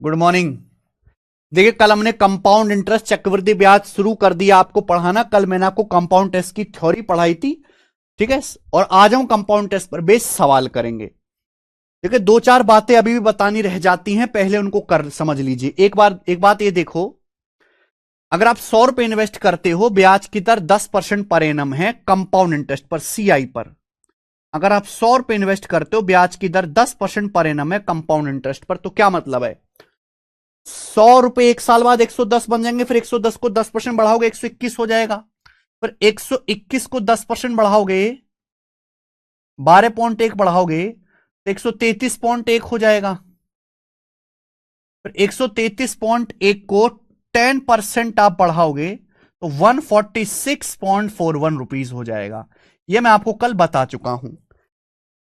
Good morning. देखिए कल हमने कंपाउंड इंटरेस्ट चक्रवृद्धि ब्याज शुरू कर दिया आपको पढ़ाना। कल मैंने आपको कंपाउंड टेस्ट की थ्योरी पढ़ाई थी, ठीक है। और आज हम कंपाउंड टेस्ट पर बेस सवाल करेंगे। देखिए दो चार बातें अभी भी बतानी रह जाती हैं, पहले उनको कर समझ लीजिए। एक बात ये देखो, अगर आप 100 रुपए इन्वेस्ट करते हो, ब्याज की दर 10% पर एनम है कंपाउंड इंटरेस्ट पर, सीआई पर। अगर आप 100 रुपए इन्वेस्ट करते हो, ब्याज की दर 10% पर एनम है कंपाउंड इंटरेस्ट पर, तो क्या मतलब है? 100 रुपए एक साल बाद 110 बन जाएंगे, फिर 110 को 10% बढ़ाओगे 121 हो जाएगा, फिर 121 को 10% बढ़ाओगे 12.1 बढ़ाओगे तो 133.1 हो जाएगा। फिर 133.1 को 10% आप बढ़ाओगे तो 146.41 रुपीज हो जाएगा। यह मैं आपको कल बता चुका हूं।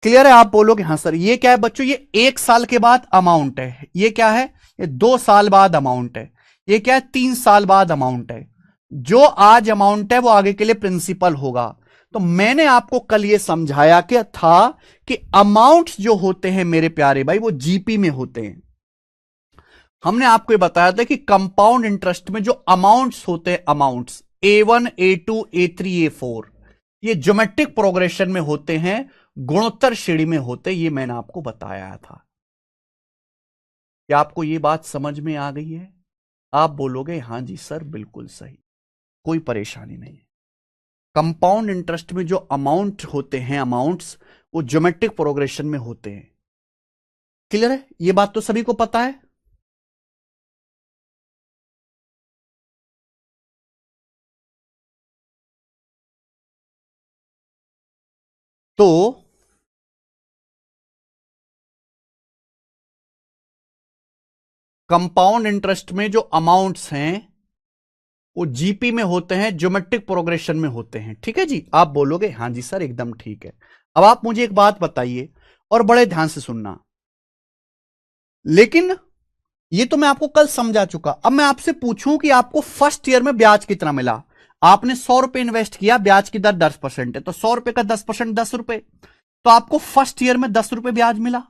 क्लियर है? आप बोलोगे हाँ सर। ये क्या है बच्चों? ये 1 साल के बाद अमाउंट है। ये क्या है? ये 2 साल बाद अमाउंट है। ये क्या है? 3 साल बाद अमाउंट है। जो आज अमाउंट है वो आगे के लिए प्रिंसिपल होगा। तो मैंने आपको कल ये समझाया कि था कि अमाउंट्स जो होते हैं मेरे प्यारे भाई, वो जीपी में होते हैं। हमने आपको ये बताया था कि कंपाउंड इंटरेस्ट में जो अमाउंट्स होते हैं, amounts A1 A2 A3 A4, ये ज्योमेट्रिक प्रोग्रेशन में होते हैं, गुणोत्तर श्रेणी में होते हैं। ये मैंने आपको बताया था। क्या आपको ये बात समझ में आ गई है? आप बोलोगे हां जी सर बिल्कुल सही, कोई परेशानी नहीं है। कंपाउंड इंटरेस्ट में जो अमाउंट होते हैं, अमाउंट्स, वो ज्योमेट्रिक प्रोग्रेशन में होते हैं। क्लियर है? ये बात तो सभी को पता है। तो कंपाउंड इंटरेस्ट में जो अमाउंट्स हैं वो जीपी में होते हैं, ज्योमेट्रिक प्रोग्रेशन में होते हैं। ठीक है जी? आप बोलोगे हां जी सर एकदम ठीक है। अब आप मुझे एक बात बताइए और बड़े ध्यान से सुनना। लेकिन ये तो मैं आपको कल समझा चुका। अब मैं आपसे पूछूं कि आपको फर्स्ट ईयर में ब्याज कितना मिला। आपने 100 रुपए इन्वेस्ट किया, ब्याज की दर 10% है, तो 100 रुपए का 10% 10 रुपए, तो आपको फर्स्ट ईयर में 10 रुपए ब्याज मिला।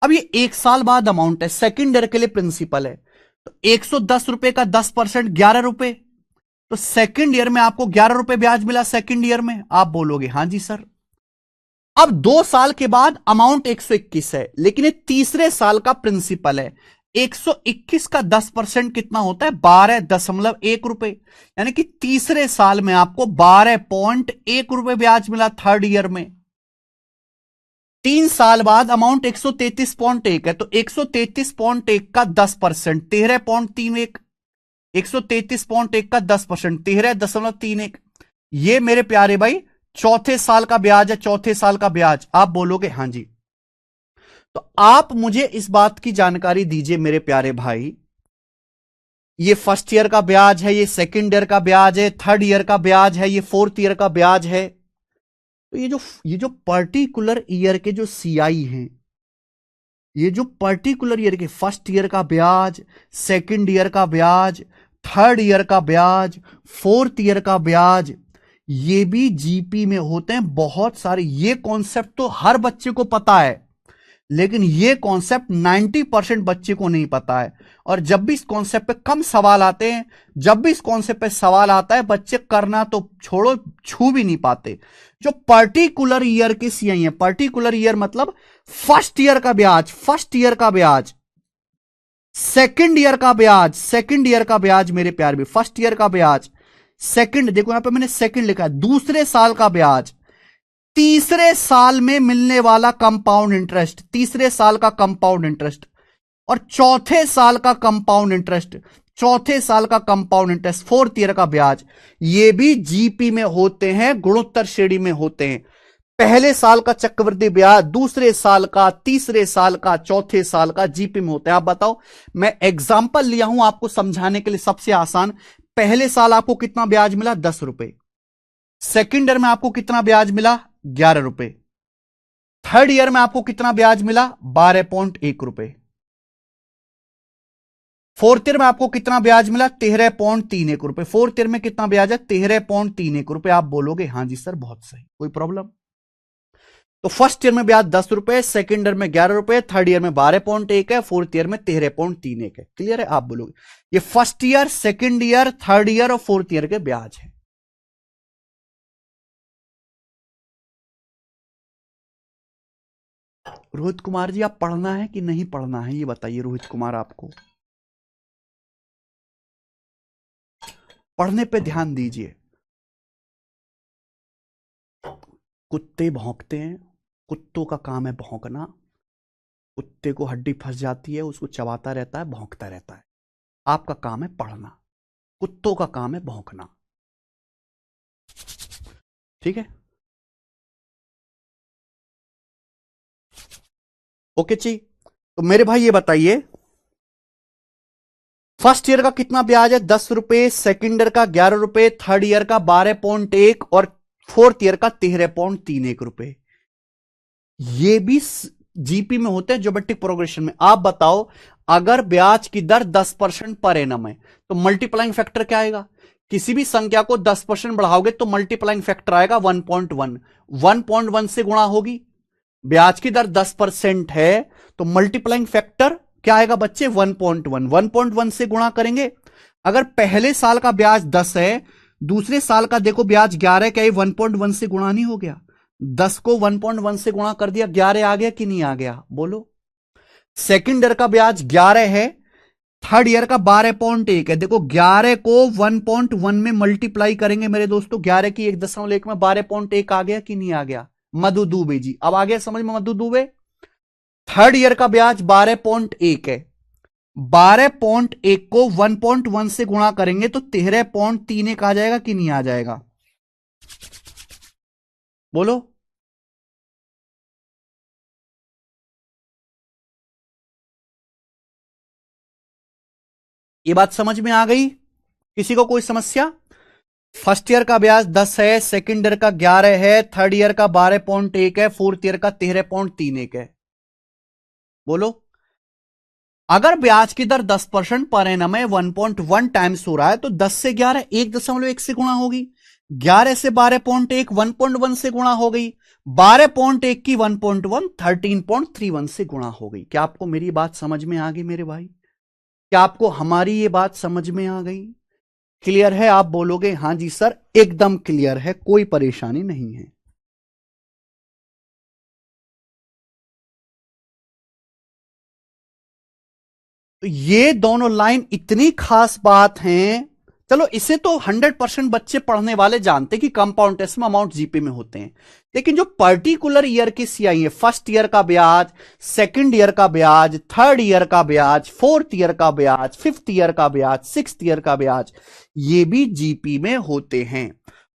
अब ये 1 साल बाद अमाउंट है, सेकंड ईयर के लिए प्रिंसिपल है, तो 110 रुपए का 10% 11 रुपए, तो सेकंड ईयर में आपको 11 रुपए ब्याज मिला। सेकंड ईयर में आप बोलोगे हां जी सर। अब 2 साल के बाद अमाउंट 121 है, लेकिन ये तीसरे साल का प्रिंसिपल है। 121 का 10% कितना होता है? 12.1 रुपए, यानी कि तीसरे साल में आपको 12.1 रुपए ब्याज मिला थर्ड ईयर में। 3 साल बाद अमाउंट 133.1 है, तो 133.1 का 10% 13.31, 133.1 का 10% 13.31। ये मेरे प्यारे भाई चौथे साल का ब्याज है, चौथे साल का ब्याज। आप बोलोगे हां जी। तो आप मुझे इस बात की जानकारी दीजिए मेरे प्यारे भाई, ये फर्स्ट ईयर का ब्याज है, ये सेकंड ईयर का ब्याज है, थर्ड ईयर का ब्याज है, ये फोर्थ ईयर का ब्याज है। तो ये जो पर्टिकुलर ईयर के जो सीआई हैं, ये जो पर्टिकुलर ईयर के फर्स्ट ईयर का ब्याज, सेकंड ईयर का ब्याज, थर्ड ईयर का ब्याज, फोर्थ ईयर का ब्याज, ये भी जीपी में होते हैं बहुत सारे। ये कॉन्सेप्ट तो हर बच्चे को पता है, लेकिन ये कॉन्सेप्ट 90% बच्चे को नहीं पता है। और जब भी इस कॉन्सेप्ट पे कम सवाल आते हैं, जब भी इस कॉन्सेप्ट पे सवाल आता है, बच्चे करना तो छोड़ो, छू भी नहीं पाते। जो पर्टिकुलर ईयर के सीआई है, पर्टिकुलर ईयर मतलब फर्स्ट ईयर का ब्याज, फर्स्ट ईयर का ब्याज, सेकंड ईयर का ब्याज, सेकंड ईयर का ब्याज मेरे प्यार में, फर्स्ट ईयर का ब्याज, सेकंड, देखो यहां पे मैंने सेकंड लिखा है, दूसरे साल का ब्याज, तीसरे साल में मिलने वाला कंपाउंड इंटरेस्ट, तीसरे साल का कंपाउंड इंटरेस्ट, और चौथे साल का कंपाउंड इंटरेस्ट, चौथे साल का कंपाउंड इंटरेस्ट, फोर्थ ईयर का ब्याज, ये भी जीपी में होते हैं, गुणोत्तर श्रेणी में होते हैं। पहले साल का चक्रवृद्धि ब्याज, दूसरे साल का, तीसरे साल का, चौथे साल का जीपी में होते हैं। आप बताओ, मैं एग्जांपल लिया हूं आपको समझाने के लिए, सबसे आसान। पहले साल आपको कितना ब्याज मिला? 10 रुपए। सेकंड ईयर में आपको कितना ब्याज मिला? 11 रुपए। थर्ड ईयर में आपको कितना ब्याज मिला? 12.1 रुपए। फोर्थ ईयर में आपको कितना ब्याज मिला? 13.31 रुपए। फोर्थ ईयर में कितना ब्याज है? 13.31 रुपए। आप बोलोगे हां जी सर बहुत सही, कोई प्रॉब्लम? तो फर्स्ट ईयर में ब्याज 10 रुपए, सेकंड ईयर में 11 रुपए, थर्ड ईयर में 12.1 है, फोर्थ ईयर में 13.31 है। क्लियर है? आप बोलोगे ये first year, second year, third year और फोर्थ ईयर के ब्याज है। रोहित कुमार जी, आप पढ़ना है कि नहीं पढ़ना है ये बताइए। रोहित कुमार, आपको पढ़ने पे ध्यान दीजिए। कुत्ते भौंकते हैं, कुत्तों का काम है भौंकना। कुत्ते को हड्डी फंस जाती है, उसको चबाता रहता है, भौंकता रहता है। आपका काम है पढ़ना, कुत्तों का काम है भौंकना। ठीक है? ओके जी। तो मेरे भाई ये बताइए, फर्स्ट ईयर का कितना ब्याज है? 10 रुपए, सेकेंड ईयर का 11 रुपए, थर्ड ईयर का 12.1 और फोर्थ ईयर का 13.31 रुपए। ये भी जीपी में होते हैं, ज्योमेट्रिक प्रोग्रेशन में। आप बताओ, अगर ब्याज की दर 10% पर एनम है तो मल्टीप्लाइंग फैक्टर क्या आएगा? किसी भी संख्या को 10% बढ़ाओगे तो मल्टीप्लाइंग फैक्टर आएगा 1.1। 1.1 से गुणा होगी। ब्याज की दर 10% है तो मल्टीप्लाइंग फैक्टर क्या आएगा बच्चे? 1.1। 1.1 से गुणा करेंगे। अगर पहले साल का ब्याज 10 है, दूसरे साल का देखो ब्याज 11, क्या ये 1.1 से गुणा नहीं हो गया? 10 को 1.1 से गुणा कर दिया, 11 आ गया कि नहीं आ गया? बोलो। सेकंड ईयर का ब्याज 11 है, थर्ड ईयर का 12.1 है। देखो 11 को 1.1 में मल्टीप्लाई करेंगे मेरे दोस्तों, 11 की 1.1 में 12.1 आ गया कि नहीं आ गया? मधु दुबे जी, अब आ गया समझ में? मधु दुबे, थर्ड ईयर का ब्याज 12.1 है। 12.1 को 1.1 से गुणा करेंगे तो 13.31 आ जाएगा कि नहीं आ जाएगा? बोलो। ये बात समझ में आ गई? किसी को कोई समस्या? फर्स्ट ईयर का ब्याज 10 है, सेकंड ईयर का 11 है, थर्ड ईयर का 12.1 है, फोर्थ ईयर का 13.31 है। बोलो। अगर ब्याज की दर 10% पर एनम है, 1.1 टाइम्स हो रहा है, तो 10 से 11 1.1 से गुणा होगी। 11 से 12.1 1.1 से गुणा हो गई। 12.1 की 1.1 13.31 से गुणा हो गई। क्या आपको मेरी बात समझ में आ गई मेरे भाई? क्या आपको हमारी ये बात समझ में आ गई? क्लियर है? आप बोलोगे हां जी सर, एकदम क्लियर है, कोई परेशानी नहीं है। तो ये दोनों लाइन इतनी खास बात हैं। चलो, इसे तो 100% बच्चे पढ़ने वाले जानते कि कंपाउंड इंटरेस्ट में अमाउंट जीपी में होते हैं। लेकिन जो पर्टिकुलर ईयर की सीआई है, फर्स्ट ईयर का ब्याज, सेकंड ईयर का ब्याज, थर्ड ईयर का ब्याज, फोर्थ ईयर का ब्याज, फिफ्थ ईयर का ब्याज, सिक्स्थ ईयर का ब्याज, ये भी जीपी में होते हैं।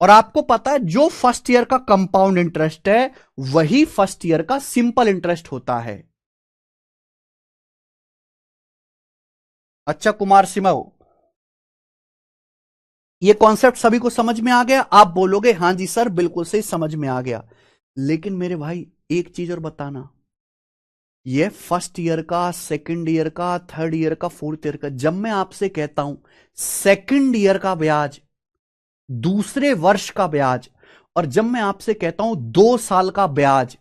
और आपको पता है, जो फर्स्ट ईयर का कंपाउंड इंटरेस्ट है वही फर्स्ट ईयर का सिंपल इंटरेस्ट होता है। अच्छा कुमार सिमव, ये कॉन्सेप्ट सभी को समझ में आ गया? आप बोलोगे हां जी सर, बिल्कुल सही, समझ में आ गया। लेकिन मेरे भाई एक चीज और बताना, ये फर्स्ट ईयर का, सेकंड ईयर का, थर्ड ईयर का, फोर्थ ईयर का, जब मैं आपसे कहता हूं सेकंड ईयर का ब्याज, दूसरे वर्ष का ब्याज, और जब मैं आपसे कहता हूं 2 साल का ब्याज,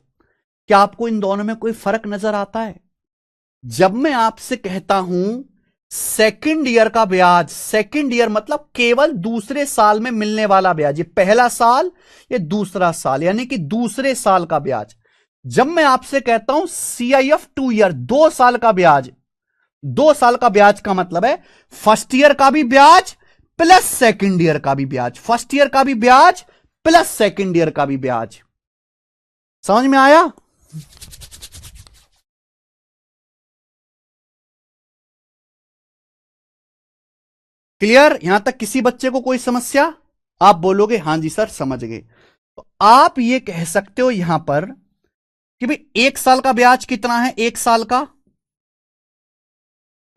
क्या आपको इन दोनों में कोई फर्क नजर आता है? जब मैं आपसे कहता हूं सेकंड ईयर का ब्याज, सेकंड ईयर मतलब केवल दूसरे साल में मिलने वाला ब्याज, ये पहला साल, ये दूसरा साल, यानी कि दूसरे साल का ब्याज। जब मैं आपसे कहता हूं सीआईएफ 2 ईयर, 2 साल का ब्याज, 2 साल का ब्याज का मतलब है फर्स्ट ईयर का भी ब्याज प्लस सेकंड ईयर का भी ब्याज, फर्स्ट ईयर का भी ब्याज प्लस सेकंड ईयर का भी ब्याज। समझ में आया? क्लियर? यहां तक किसी बच्चे को कोई समस्या? आप बोलोगे हां जी सर, समझ गए। तो आप ये कह सकते हो यहां पर कि भाई 1 साल का ब्याज कितना है? 1 साल का,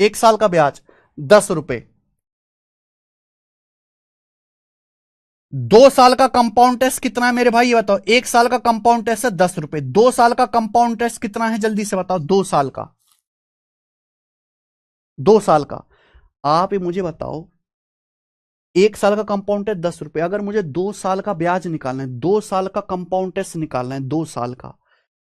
1 साल का ब्याज 10 रुपए। 2 साल का कंपाउंड टेस्ट कितना है मेरे भाई, ये बताओ। 1 साल का कंपाउंड टेस्ट है 10 रुपए। 2 साल का कंपाउंड टेस्ट कितना है, जल्दी से बताओ। 2 साल का, 2 साल का। आप ये मुझे बताओ, 1 साल का कंपाउंड टेस्ट 10 रुपए, अगर मुझे 2 साल का ब्याज निकालना है, 2 साल का कंपाउंड टेस्ट निकालना है, 2 साल का,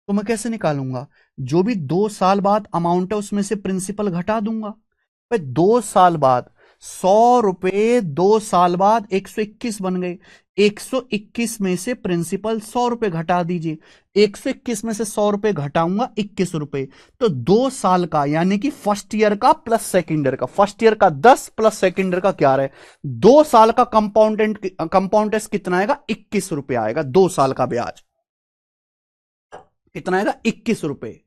तो मैं कैसे निकालूंगा? जो भी 2 साल बाद अमाउंट है उसमें से प्रिंसिपल घटा दूंगा। भाई 2 साल बाद 100 रुपए, 2 साल बाद 121 बन गए। 121 में से प्रिंसिपल 100 रुपए घटा दीजिए। 121 में से 100 रुपए घटाऊंगा 21 रुपए। तो 2 साल का यानी कि फर्स्ट ईयर का प्लस सेकेंड ईयर का, फर्स्ट ईयर का 10 प्लस सेकेंड ईयर का 11 है। 2 साल का कंपाउंड इंटरेस्ट कितना आएगा? 21 रुपए आएगा। 2 साल का ब्याज कितना आएगा? 21 रुपए।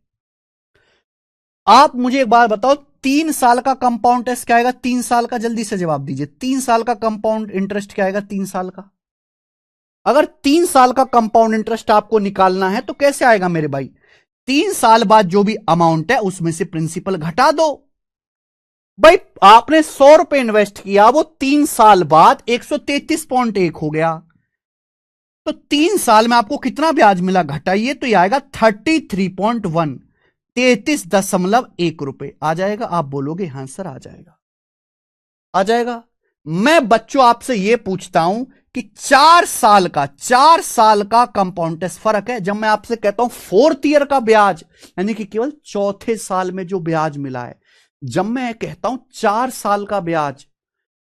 आप मुझे एक बार बताओ, 3 साल का कंपाउंड इंटरेस्ट क्या आएगा? 3 साल का, जल्दी से जवाब दीजिए। 3 साल का कंपाउंड इंटरेस्ट क्या आएगा? 3 साल का, अगर 3 साल का कंपाउंड इंटरेस्ट आपको निकालना है तो कैसे आएगा मेरे भाई? 3 साल बाद जो भी अमाउंट है उसमें से प्रिंसिपल घटा दो। भाई आपने 100 रुपए इन्वेस्ट किया, वो 3 साल बाद 133.1 हो गया। तो 3 साल में आपको कितना ब्याज मिला? घटाइए तो यह आएगा 33.1, 33.1 रुपए आ जाएगा। आप बोलोगे हां सर आ जाएगा, आ जाएगा। मैं बच्चों आपसे यह पूछता हूं कि 4 साल का कंपाउंड इंटरेस्ट फर्क है। जब मैं आपसे कहता हूं फोर्थ ईयर का ब्याज, यानी कि केवल चौथे साल में जो ब्याज मिला है, जब मैं कहता हूं 4 साल का ब्याज,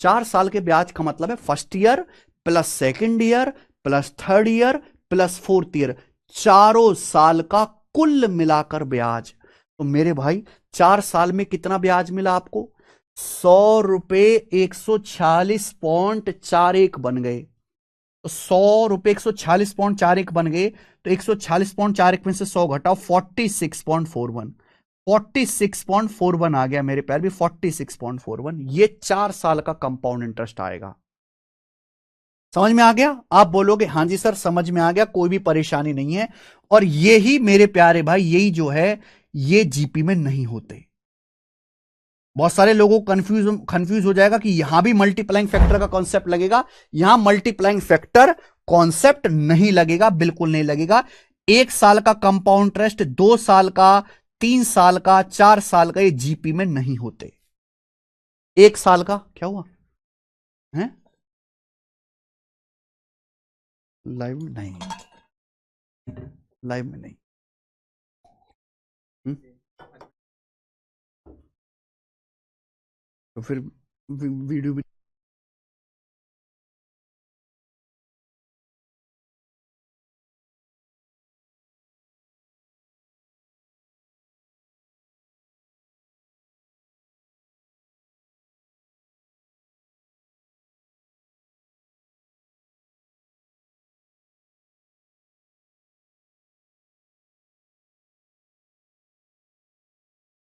4 साल के ब्याज का मतलब है first year plus second year plus third year plus fourth year, चारों साल का कुल मिलाकर ब्याज। तो मेरे भाई 4 साल में कितना ब्याज मिला आपको? 100 रुपए 146.41 बन गए। तो 100 रुपए 146.41 बन गए। तो 146.41 में से 100 घटाओ, 46.41, 46.41 आ गया मेरे प्यार भी, 46.41। ये 4 साल का कंपाउंड इंटरेस्ट आएगा। समझ में आ गया? आप बोलोगे हां जी सर समझ में आ गया, कोई भी परेशानी नहीं है। और यही मेरे प्यारे भाई, यही जो है ये जीपी में नहीं होते। बहुत सारे लोगों को कंफ्यूज हो जाएगा कि यहां भी मल्टीप्लाइंग फैक्टर का कॉन्सेप्ट लगेगा। यहां मल्टीप्लाइंग फैक्टर कॉन्सेप्ट नहीं लगेगा, बिल्कुल नहीं लगेगा। 1 साल का कंपाउंड इंटरेस्ट, 2 साल का, 3 साल का, 4 साल का, ये जीपी में नहीं होते। 1 साल का क्या हुआ है? लाइव में नहीं, लाइव में नहीं। तो फिर वीडियो भी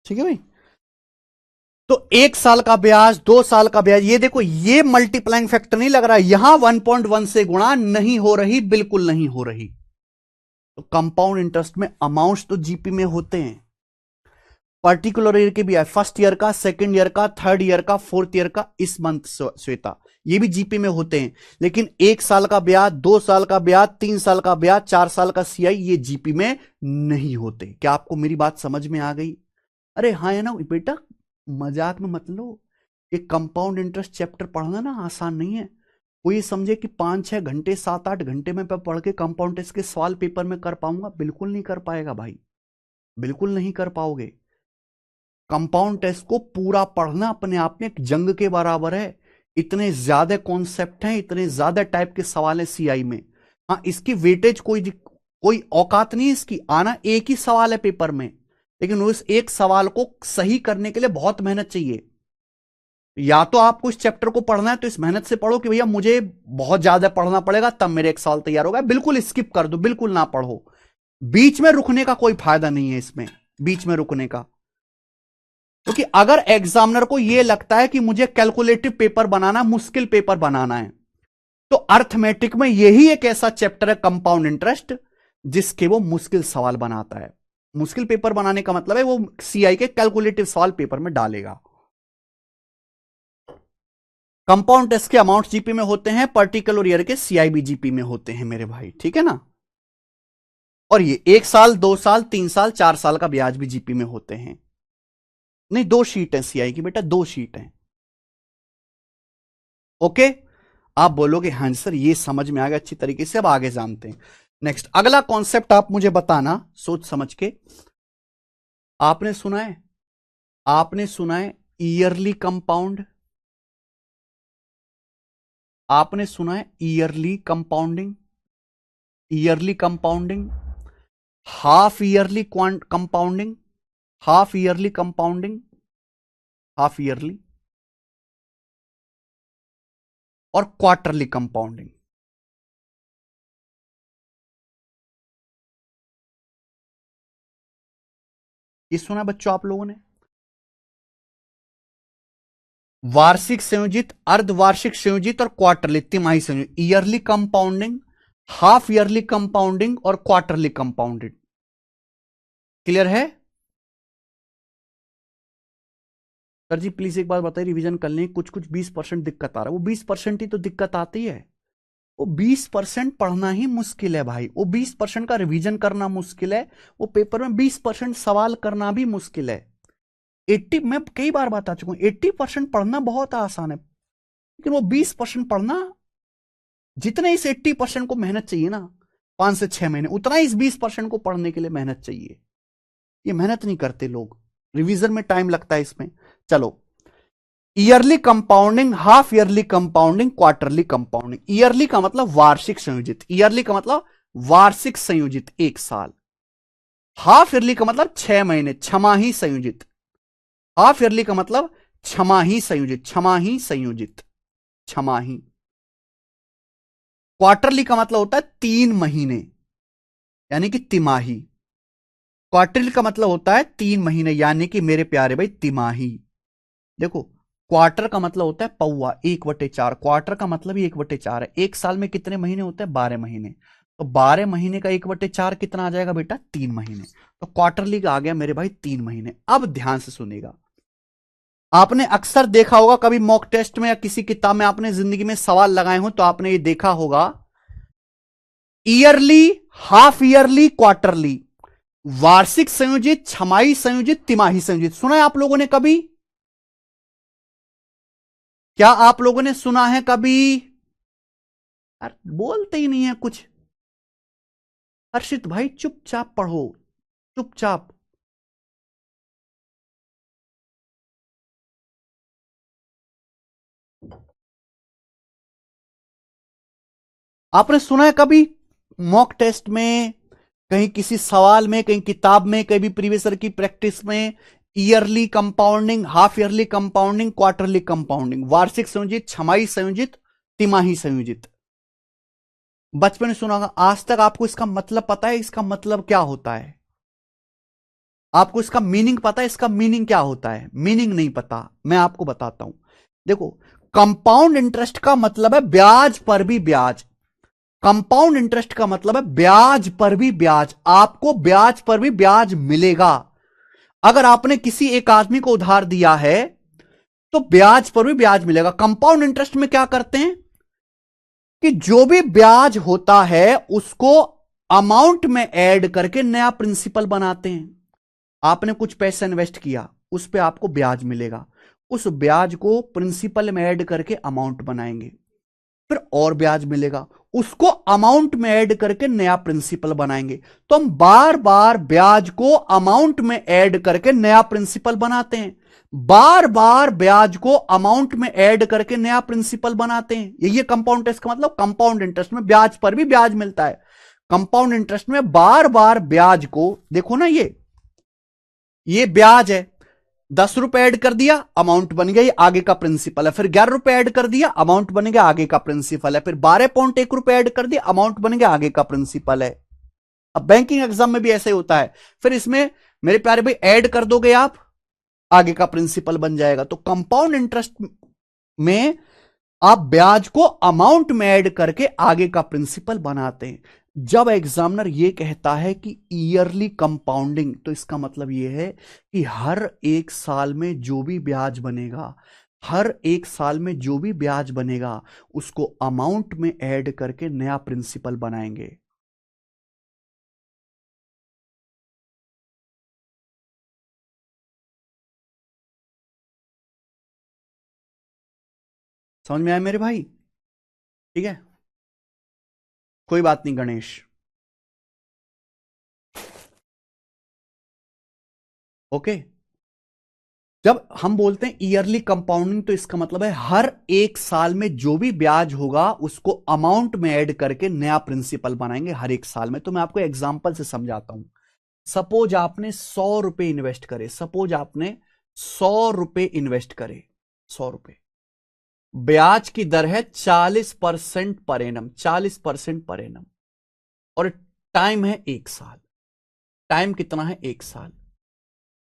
ठीक है भाई। तो 1 साल का ब्याज, 2 साल का ब्याज, ये देखो ये मल्टीप्लाइंग फैक्टर नहीं लग रहा है। यहां 1.1 से गुणा नहीं हो रही, बिल्कुल नहीं हो रही। तो कंपाउंड इंटरेस्ट में अमाउंट्स तो जीपी में होते हैं। पर्टिकुलर ईयर के भी है, फर्स्ट ईयर का, सेकंड ईयर का, थर्ड ईयर का, फोर्थ ईयर का, इस मंथ श्वेता, ये भी जीपी में होते हैं। लेकिन 1 साल का ब्याज, 2 साल का ब्याज, 3 साल का ब्याज, 4 साल का सीआई, ये जीपी में नहीं होते। क्या आपको मेरी बात समझ में आ गई? अरे हाँ है ना बेटा, मजाक में मत लो। ये कंपाउंड इंटरेस्ट चैप्टर पढ़ना ना आसान नहीं है। कोई समझे कि 5-6 घंटे, 7-8 घंटे में पढ़ के कंपाउंड इंटरेस्ट के सवाल पेपर में कर पाऊंगा? बिल्कुल नहीं कर पाएगा भाई, बिल्कुल नहीं कर पाओगे। कंपाउंड टेस्ट को पूरा पढ़ना अपने आप में एक जंग के बराबर है। इतने ज्यादा कॉन्सेप्ट हैं, इतने ज्यादा टाइप के सवाल है सीआई में। हाँ इसकी वेटेज कोई औकात नहीं है इसकी, आना एक ही सवाल है पेपर में, लेकिन उस एक सवाल को सही करने के लिए बहुत मेहनत चाहिए। या तो आपको इस चैप्टर को पढ़ना है तो इस मेहनत से पढ़ो कि भैया मुझे बहुत ज्यादा पढ़ना पड़ेगा तब मेरे एक सवाल तैयार होगा। बिल्कुल स्किप कर दो, बिल्कुल ना पढ़ो। बीच में रुकने का कोई फायदा नहीं है इसमें, बीच में रुकने का। क्योंकि अगर एग्जामिनर को यह लगता है कि मुझे कैलकुलेटिव पेपर बनाना, मुश्किल पेपर बनाना है, तो अर्थमेटिक में यही एक ऐसा चैप्टर है कंपाउंड इंटरेस्ट जिसके वो मुश्किल सवाल बनाता है। मुश्किल पेपर बनाने का मतलब है वो सीआई के कैलकुलेटिव सवाल पेपर में डालेगा। कंपाउंड इंटरेस्ट के अमाउंट जीपी में होते हैं, पर्टिकुलर ईयर के सीआई भी जीपी में होते हैं मेरे भाई, ठीक है ना। और ये 1 साल, 2 साल, 3 साल, 4 साल का ब्याज भी जीपी में होते हैं। नहीं 2 शीट है सीआई की बेटा, 2 शीट है। ओके, आप बोलोगे हाँ सर ये समझ में आ गया अच्छी तरीके से, अब आगे जानते हैं। नेक्स्ट, अगला कॉन्सेप्ट आप मुझे बताना सोच समझ के। आपने सुना है, आपने सुना है ईयरली कंपाउंड? आपने सुना है yearly compounding? Yearly compounding, half yearly compounding, half yearly compounding, half yearly, और क्वार्टरली कंपाउंडिंग। ये सुना बच्चों आप लोगों ने? वार्षिक संयोजित, अर्धवार्षिक संयोजित और क्वार्टरली तिमाही संयोजित। Yearly compounding, half yearly compounding और क्वार्टरली कंपाउंडिंग। क्लियर है? सर जी प्लीज एक बार बताइए, रिवीजन कर लें, कुछ कुछ 20% दिक्कत आ रहा है। वो 20% ही तो दिक्कत आती है। वो 20% पढ़ना ही मुश्किल है भाई, वो 20% का रिवीजन करना मुश्किल है, वो पेपर में 20% सवाल करना भी मुश्किल है। 80, मैं कई बार बता चुका हूं, 80% पढ़ना बहुत आसान है, लेकिन वो 20% पढ़ना, जितने इस 80% को मेहनत चाहिए ना 5 से 6 महीने, उतना इस 20% को पढ़ने के लिए मेहनत चाहिए। ये मेहनत नहीं करते लोग, रिवीजन में टाइम लगता है इसमें। चलो, yearly compounding, half yearly compounding, quarterly compounding. Yearly का मतलब वार्षिक संयोजित, ईयरली का मतलब वार्षिक संयोजित 1 साल। हाफ ईयरली का मतलब 6 महीने, छमाही संयोजित। हाफ ईयरली का मतलब छमाही संयोजित, छमाही संयोजित, छमाही। क्वार्टरली का मतलब होता है 3 महीने, यानी कि तिमाही। क्वार्टरली का मतलब होता है 3 महीने, यानी कि मेरे प्यारे भाई तिमाही। देखो, क्वार्टर का मतलब होता है पौवा, 1/4। क्वार्टर का मतलब ही 1/4 है। 1 साल में कितने महीने होते हैं? 12 महीने। तो 12 महीने का 1/4 कितना आ जाएगा बेटा? 3 महीने। तो क्वार्टरली का आ गया मेरे भाई 3 महीने। अब ध्यान से सुनेगा, आपने अक्सर देखा होगा कभी मॉक टेस्ट में या किसी किताब में आपने जिंदगी में सवाल लगाए हो तो आपने ये देखा होगा, ईयरली, हाफ ईयरली, क्वार्टरली, वार्षिक संयोजित, छमाही संयोजित, तिमाही संयोजित। सुना है आप लोगों ने कभी? क्या आप लोगों ने सुना है कभी? अरे बोलते ही नहीं है कुछ। हर्षित भाई चुपचाप पढ़ो, चुपचाप। आपने सुना है कभी मॉक टेस्ट में, कहीं किसी सवाल में, कहीं किताब में, कहीं भी प्रीवियस ईयर की प्रैक्टिस में, yearly compounding, half yearly compounding, quarterly compounding, वार्षिक संयोजित, छमाही संयोजित, तिमाही संयोजित? बचपन में सुना होगा। आज तक आपको इसका मतलब पता है? इसका मतलब क्या होता है? आपको इसका मीनिंग पता है? इसका मीनिंग क्या होता है? मीनिंग नहीं पता, मैं आपको बताता हूं। देखो, कंपाउंड इंटरेस्ट का मतलब है ब्याज पर भी ब्याज। कंपाउंड इंटरेस्ट का मतलब है ब्याज पर भी ब्याज, आपको ब्याज पर भी ब्याज मिलेगा। अगर आपने किसी एक आदमी को उधार दिया है तो ब्याज पर भी ब्याज मिलेगा। कंपाउंड इंटरेस्ट में क्या करते हैं कि जो भी ब्याज होता है उसको अमाउंट में ऐड करके नया प्रिंसिपल बनाते हैं। आपने कुछ पैसा इन्वेस्ट किया, उस पे आपको ब्याज मिलेगा, उस ब्याज को प्रिंसिपल में ऐड करके अमाउंट बनाएंगे, फिर और ब्याज मिलेगा, उसको अमाउंट में ऐड करके नया प्रिंसिपल बनाएंगे। तो हम बार बार ब्याज को अमाउंट में ऐड करके नया प्रिंसिपल बनाते हैं, बार बार ब्याज को अमाउंट में ऐड करके नया प्रिंसिपल बनाते हैं। यही कंपाउंड इंटरेस्ट का मतलब। कंपाउंड इंटरेस्ट में ब्याज पर भी ब्याज मिलता है। कंपाउंड इंटरेस्ट में बार बार ब्याज को, देखो ना, ये ब्याज है, 10 रुपए ऐड कर दिया, अमाउंट बन गया, आगे का प्रिंसिपल है। फिर 11 रुपए ऐड कर दिया, अमाउंट बन गया, आगे का प्रिंसिपल है। फिर 12.1 रुपए ऐड कर दिया, अमाउंट बन गया, आगे का प्रिंसिपल है। अब बैंकिंग एग्जाम में भी ऐसे होता है। फिर इसमें मेरे प्यारे भाई ऐड कर दोगे आप, आगे का प्रिंसिपल बन जाएगा। तो कंपाउंड इंटरेस्ट में आप ब्याज को अमाउंट में ऐड करके आगे का प्रिंसिपल बनाते हैं। जब एग्जामिनर ये कहता है कि ईयरली कंपाउंडिंग, तो इसका मतलब ये है कि हर एक साल में जो भी ब्याज बनेगा, हर एक साल में जो भी ब्याज बनेगा उसको अमाउंट में ऐड करके नया प्रिंसिपल बनाएंगे। समझ में आया मेरे भाई? ठीक है, कोई बात नहीं गणेश। ओके। जब हम बोलते हैं ईयरली कंपाउंडिंग तो इसका मतलब है हर एक साल में जो भी ब्याज होगा उसको अमाउंट में ऐड करके नया प्रिंसिपल बनाएंगे हर एक साल में। तो मैं आपको एग्जांपल से समझाता हूं। सपोज आपने 100 रुपए इन्वेस्ट करे, सपोज आपने 100 रुपए इन्वेस्ट करे, 100 रुपए, ब्याज की दर है 40% पर एनम, 40% पर एनम, और टाइम है 1 साल। टाइम कितना है? 1 साल।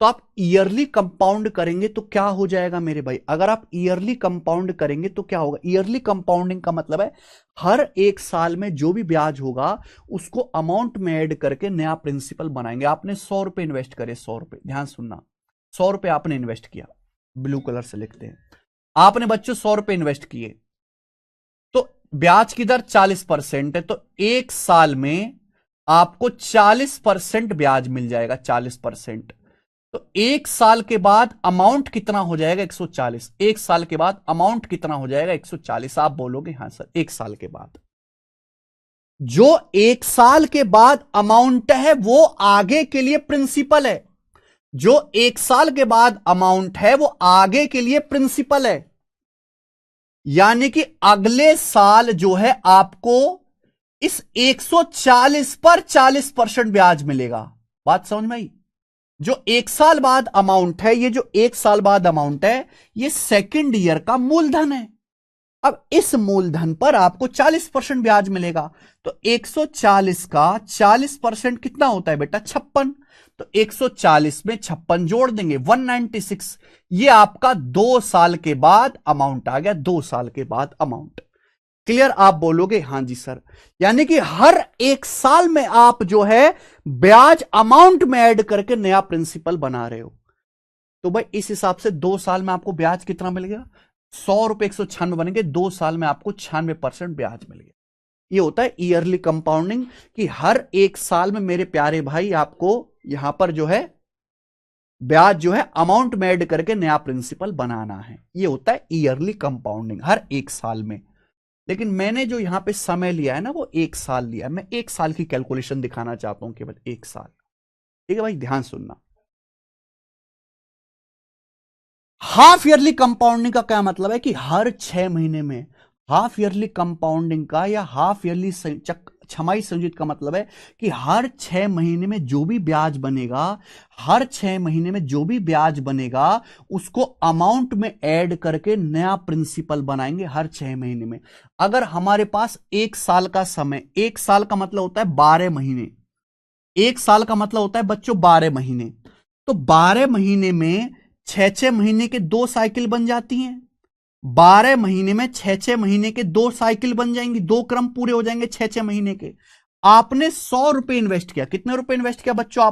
तो आप ईयरली कंपाउंड करेंगे तो क्या हो जाएगा मेरे भाई? अगर आप ईयरली कंपाउंड करेंगे तो क्या होगा? ईयरली कंपाउंडिंग का मतलब है हर एक साल में जो भी ब्याज होगा उसको अमाउंट में ऐड करके नया प्रिंसिपल बनाएंगे। आपने 100 रुपए इन्वेस्ट करे, 100 रुपए, ध्यान सुनना, 100 रुपए आपने इन्वेस्ट किया, ब्लू कलर से लिखते हैं। आपने बच्चों 100 रुपए इन्वेस्ट किए तो ब्याज की दर 40% है, तो एक साल में आपको 40% ब्याज मिल जाएगा, 40%। तो एक साल के बाद अमाउंट कितना हो जाएगा? 140। एक साल के बाद अमाउंट कितना हो जाएगा? 140। आप बोलोगे हां सर, एक साल के बाद जो एक साल के बाद अमाउंट है वो आगे के लिए प्रिंसिपल है। जो एक साल के बाद अमाउंट है वो आगे के लिए प्रिंसिपल है, यानी कि अगले साल जो है आपको इस 140 पर 40% ब्याज मिलेगा। बात समझ में आई? जो एक साल बाद अमाउंट है, ये जो एक साल बाद अमाउंट है, ये सेकेंड ईयर का मूलधन है। अब इस मूलधन पर आपको 40% ब्याज मिलेगा। तो 140 का 40% कितना होता है बेटा? 56। तो 140 में 56 जोड़ देंगे, 196। ये आपका 2 साल के बाद अमाउंट आ गया, 2 साल के बाद अमाउंट। क्लियर? आप बोलोगे हां जी सर। यानी कि हर एक साल में आप जो है ब्याज अमाउंट में ऐड करके नया प्रिंसिपल बना रहे हो। तो भाई इस हिसाब से 2 साल में आपको ब्याज कितना मिल गया? 100 रुपए 196 बनेंगे, 2 साल में आपको 96% ब्याज मिल गया। ये होता है ईयरली कंपाउंडिंग, कि हर एक साल में मेरे प्यारे भाई आपको यहां पर जो है ब्याज जो है अमाउंट में ऐड करके नया प्रिंसिपल बनाना है। ये होता है ईयरली कंपाउंडिंग, हर एक साल में। लेकिन मैंने जो यहां पे समय लिया है ना वो 1 साल लिया है। मैं 1 साल की कैलकुलेशन दिखाना चाहता हूं, केवल 1 साल। ठीक है भाई, ध्यान सुनना। हाफ ईयरली कंपाउंडिंग का क्या मतलब है कि हर 6 महीने में, हाफ ईयरली कंपाउंडिंग का या हाफ ईयरली छमाही संयुक्त का मतलब है कि हर 6 महीने में जो भी ब्याज बनेगा, हर 6 महीने में जो भी ब्याज बनेगा उसको अमाउंट में ऐड करके नया प्रिंसिपल बनाएंगे हर 6 महीने में। अगर हमारे पास 1 साल का समय, 1 साल का मतलब होता है 12 महीने, 1 साल का मतलब होता है बच्चों 12 महीने, तो 12 महीने में 6 6 महीने के 2 साइकिल बन जाती हैं। 12 महीने में 6 6 महीने के 2 साइकिल बन जाएंगी, 2 क्रम पूरे हो जाएंगे 6 6 महीने के। आपने 100 रुपए इन्वेस्ट किया, कितने रुपए इन्वेस्ट किया बच्चों?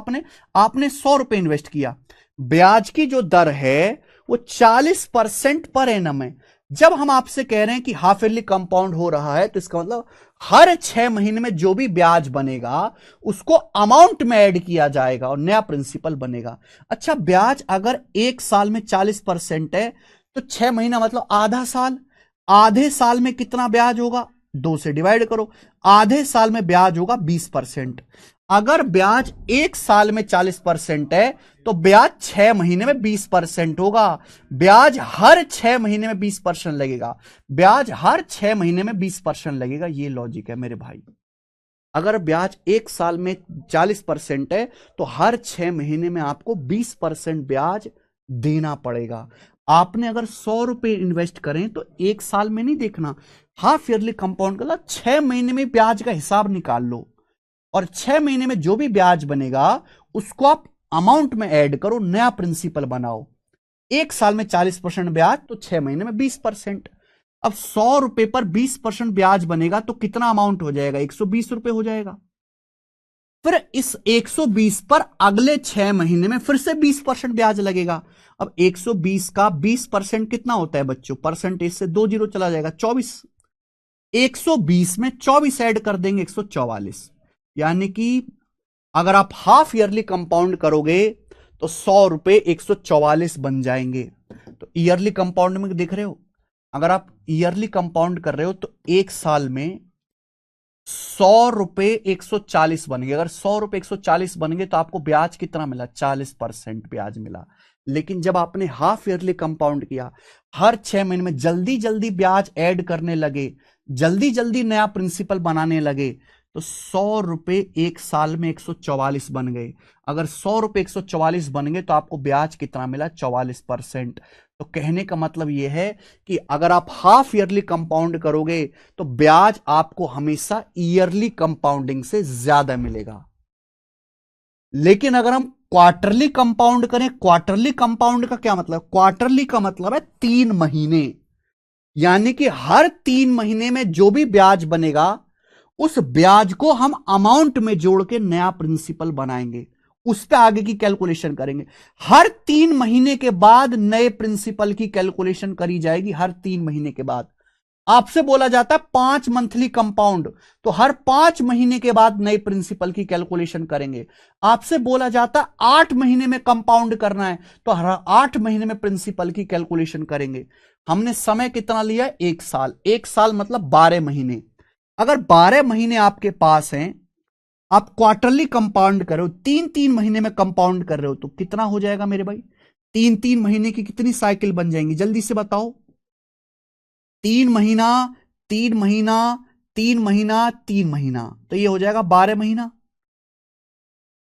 आपने 100 रुपए इन्वेस्ट किया। ब्याज की जो दर है वो 40% पर एनम है। जब हम आपसे कह रहे हैं कि हाफ ईयरली कंपाउंड हो रहा है तो इसका मतलब हर 6 महीने में जो भी ब्याज बनेगा उसको अमाउंट में ऐड किया जाएगा और नया प्रिंसिपल बनेगा। अच्छा, ब्याज अगर एक साल में 40% है तो 6 महीना मतलब आधा साल। आधे साल में कितना ब्याज होगा? 2 से डिवाइड करो। आधे साल में ब्याज होगा 20%। अगर ब्याज एक साल में 40% है तो ब्याज 6 महीने में 20% होगा। ब्याज हर 6 महीने में 20% लगेगा। ब्याज हर 6 महीने में 20% लगेगा। ये लॉजिक है मेरे भाई। अगर ब्याज एक साल में 40% है तो हर 6 महीने में आपको 20% ब्याज देना पड़ेगा। आपने अगर 100 रुपए इन्वेस्ट करें तो एक साल में नहीं देखना, हाफ ईयरली कंपाउंड का 6 महीने में ब्याज का हिसाब निकाल लो और 6 महीने में जो भी ब्याज बनेगा उसको आप अमाउंट में ऐड करो, नया प्रिंसिपल बनाओ। एक साल में 40% ब्याज तो 6 महीने में 20%। अब 100 रुपए पर 20% ब्याज बनेगा तो कितना अमाउंट हो जाएगा? 120 रुपए हो जाएगा। फिर इस 120 पर अगले 6 महीने में फिर से 20% ब्याज लगेगा। अब 120 का 20% कितना होता है बच्चों? परसेंटेज से 2 जीरो चला जाएगा, 24। 120 में 24 ऐड कर देंगे, 144। यानी कि अगर आप हाफ ईयरली कंपाउंड करोगे तो 100 रुपए 144 बन जाएंगे। तो ईयरली कंपाउंड में देख रहे हो, अगर आप ईयरली कंपाउंड कर रहे हो तो एक साल में 100 रुपए 140 बन गए। अगर 100 रुपए 140 बन गए तो आपको ब्याज कितना मिला? 40% ब्याज मिला। लेकिन जब आपने हाफ ईयरली कंपाउंड किया, हर 6 महीने में जल्दी जल्दी ब्याज ऐड करने लगे, जल्दी जल्दी नया प्रिंसिपल बनाने लगे, तो 100 रुपए एक साल में 144 बन गए। अगर 100 रुपए 144 बन गए तो आपको ब्याज कितना मिला? 44%। तो कहने का मतलब यह है कि अगर आप हाफ ईयरली कंपाउंड करोगे तो ब्याज आपको हमेशा ईयरली कंपाउंडिंग से ज्यादा मिलेगा। लेकिन अगर हम क्वार्टरली कंपाउंड करें, क्वार्टरली कंपाउंड का क्या मतलब? क्वार्टरली का मतलब है 3 महीने, यानी कि हर 3 महीने में जो भी ब्याज बनेगा उस ब्याज को हम अमाउंट में जोड़ के नया प्रिंसिपल बनाएंगे, उस पर आगे की कैलकुलेशन करेंगे। हर 3 महीने के बाद नए प्रिंसिपल की कैलकुलेशन करी जाएगी। हर 3 महीने के बाद आपसे बोला जाता है 5 मंथली कंपाउंड, तो हर 5 महीने के बाद नए प्रिंसिपल की कैलकुलेशन करेंगे। आपसे बोला जाता है 8 महीने में कंपाउंड करना है, तो हर 8 महीने में प्रिंसिपल की कैलकुलेशन करेंगे। हमने समय कितना लिया? 1 साल। 1 साल मतलब 12 महीने। अगर 12 महीने आपके पास हैं, आप क्वार्टरली कंपाउंड कर रहे हो, 3 3 महीने में कंपाउंड कर रहे हो, तो कितना हो जाएगा मेरे भाई? 3 3 महीने की कितनी साइकिल बन जाएंगी? जल्दी से बताओ। 3 महीना, 3 महीना, 3 महीना, 3 महीना, तो ये हो जाएगा 12 महीना।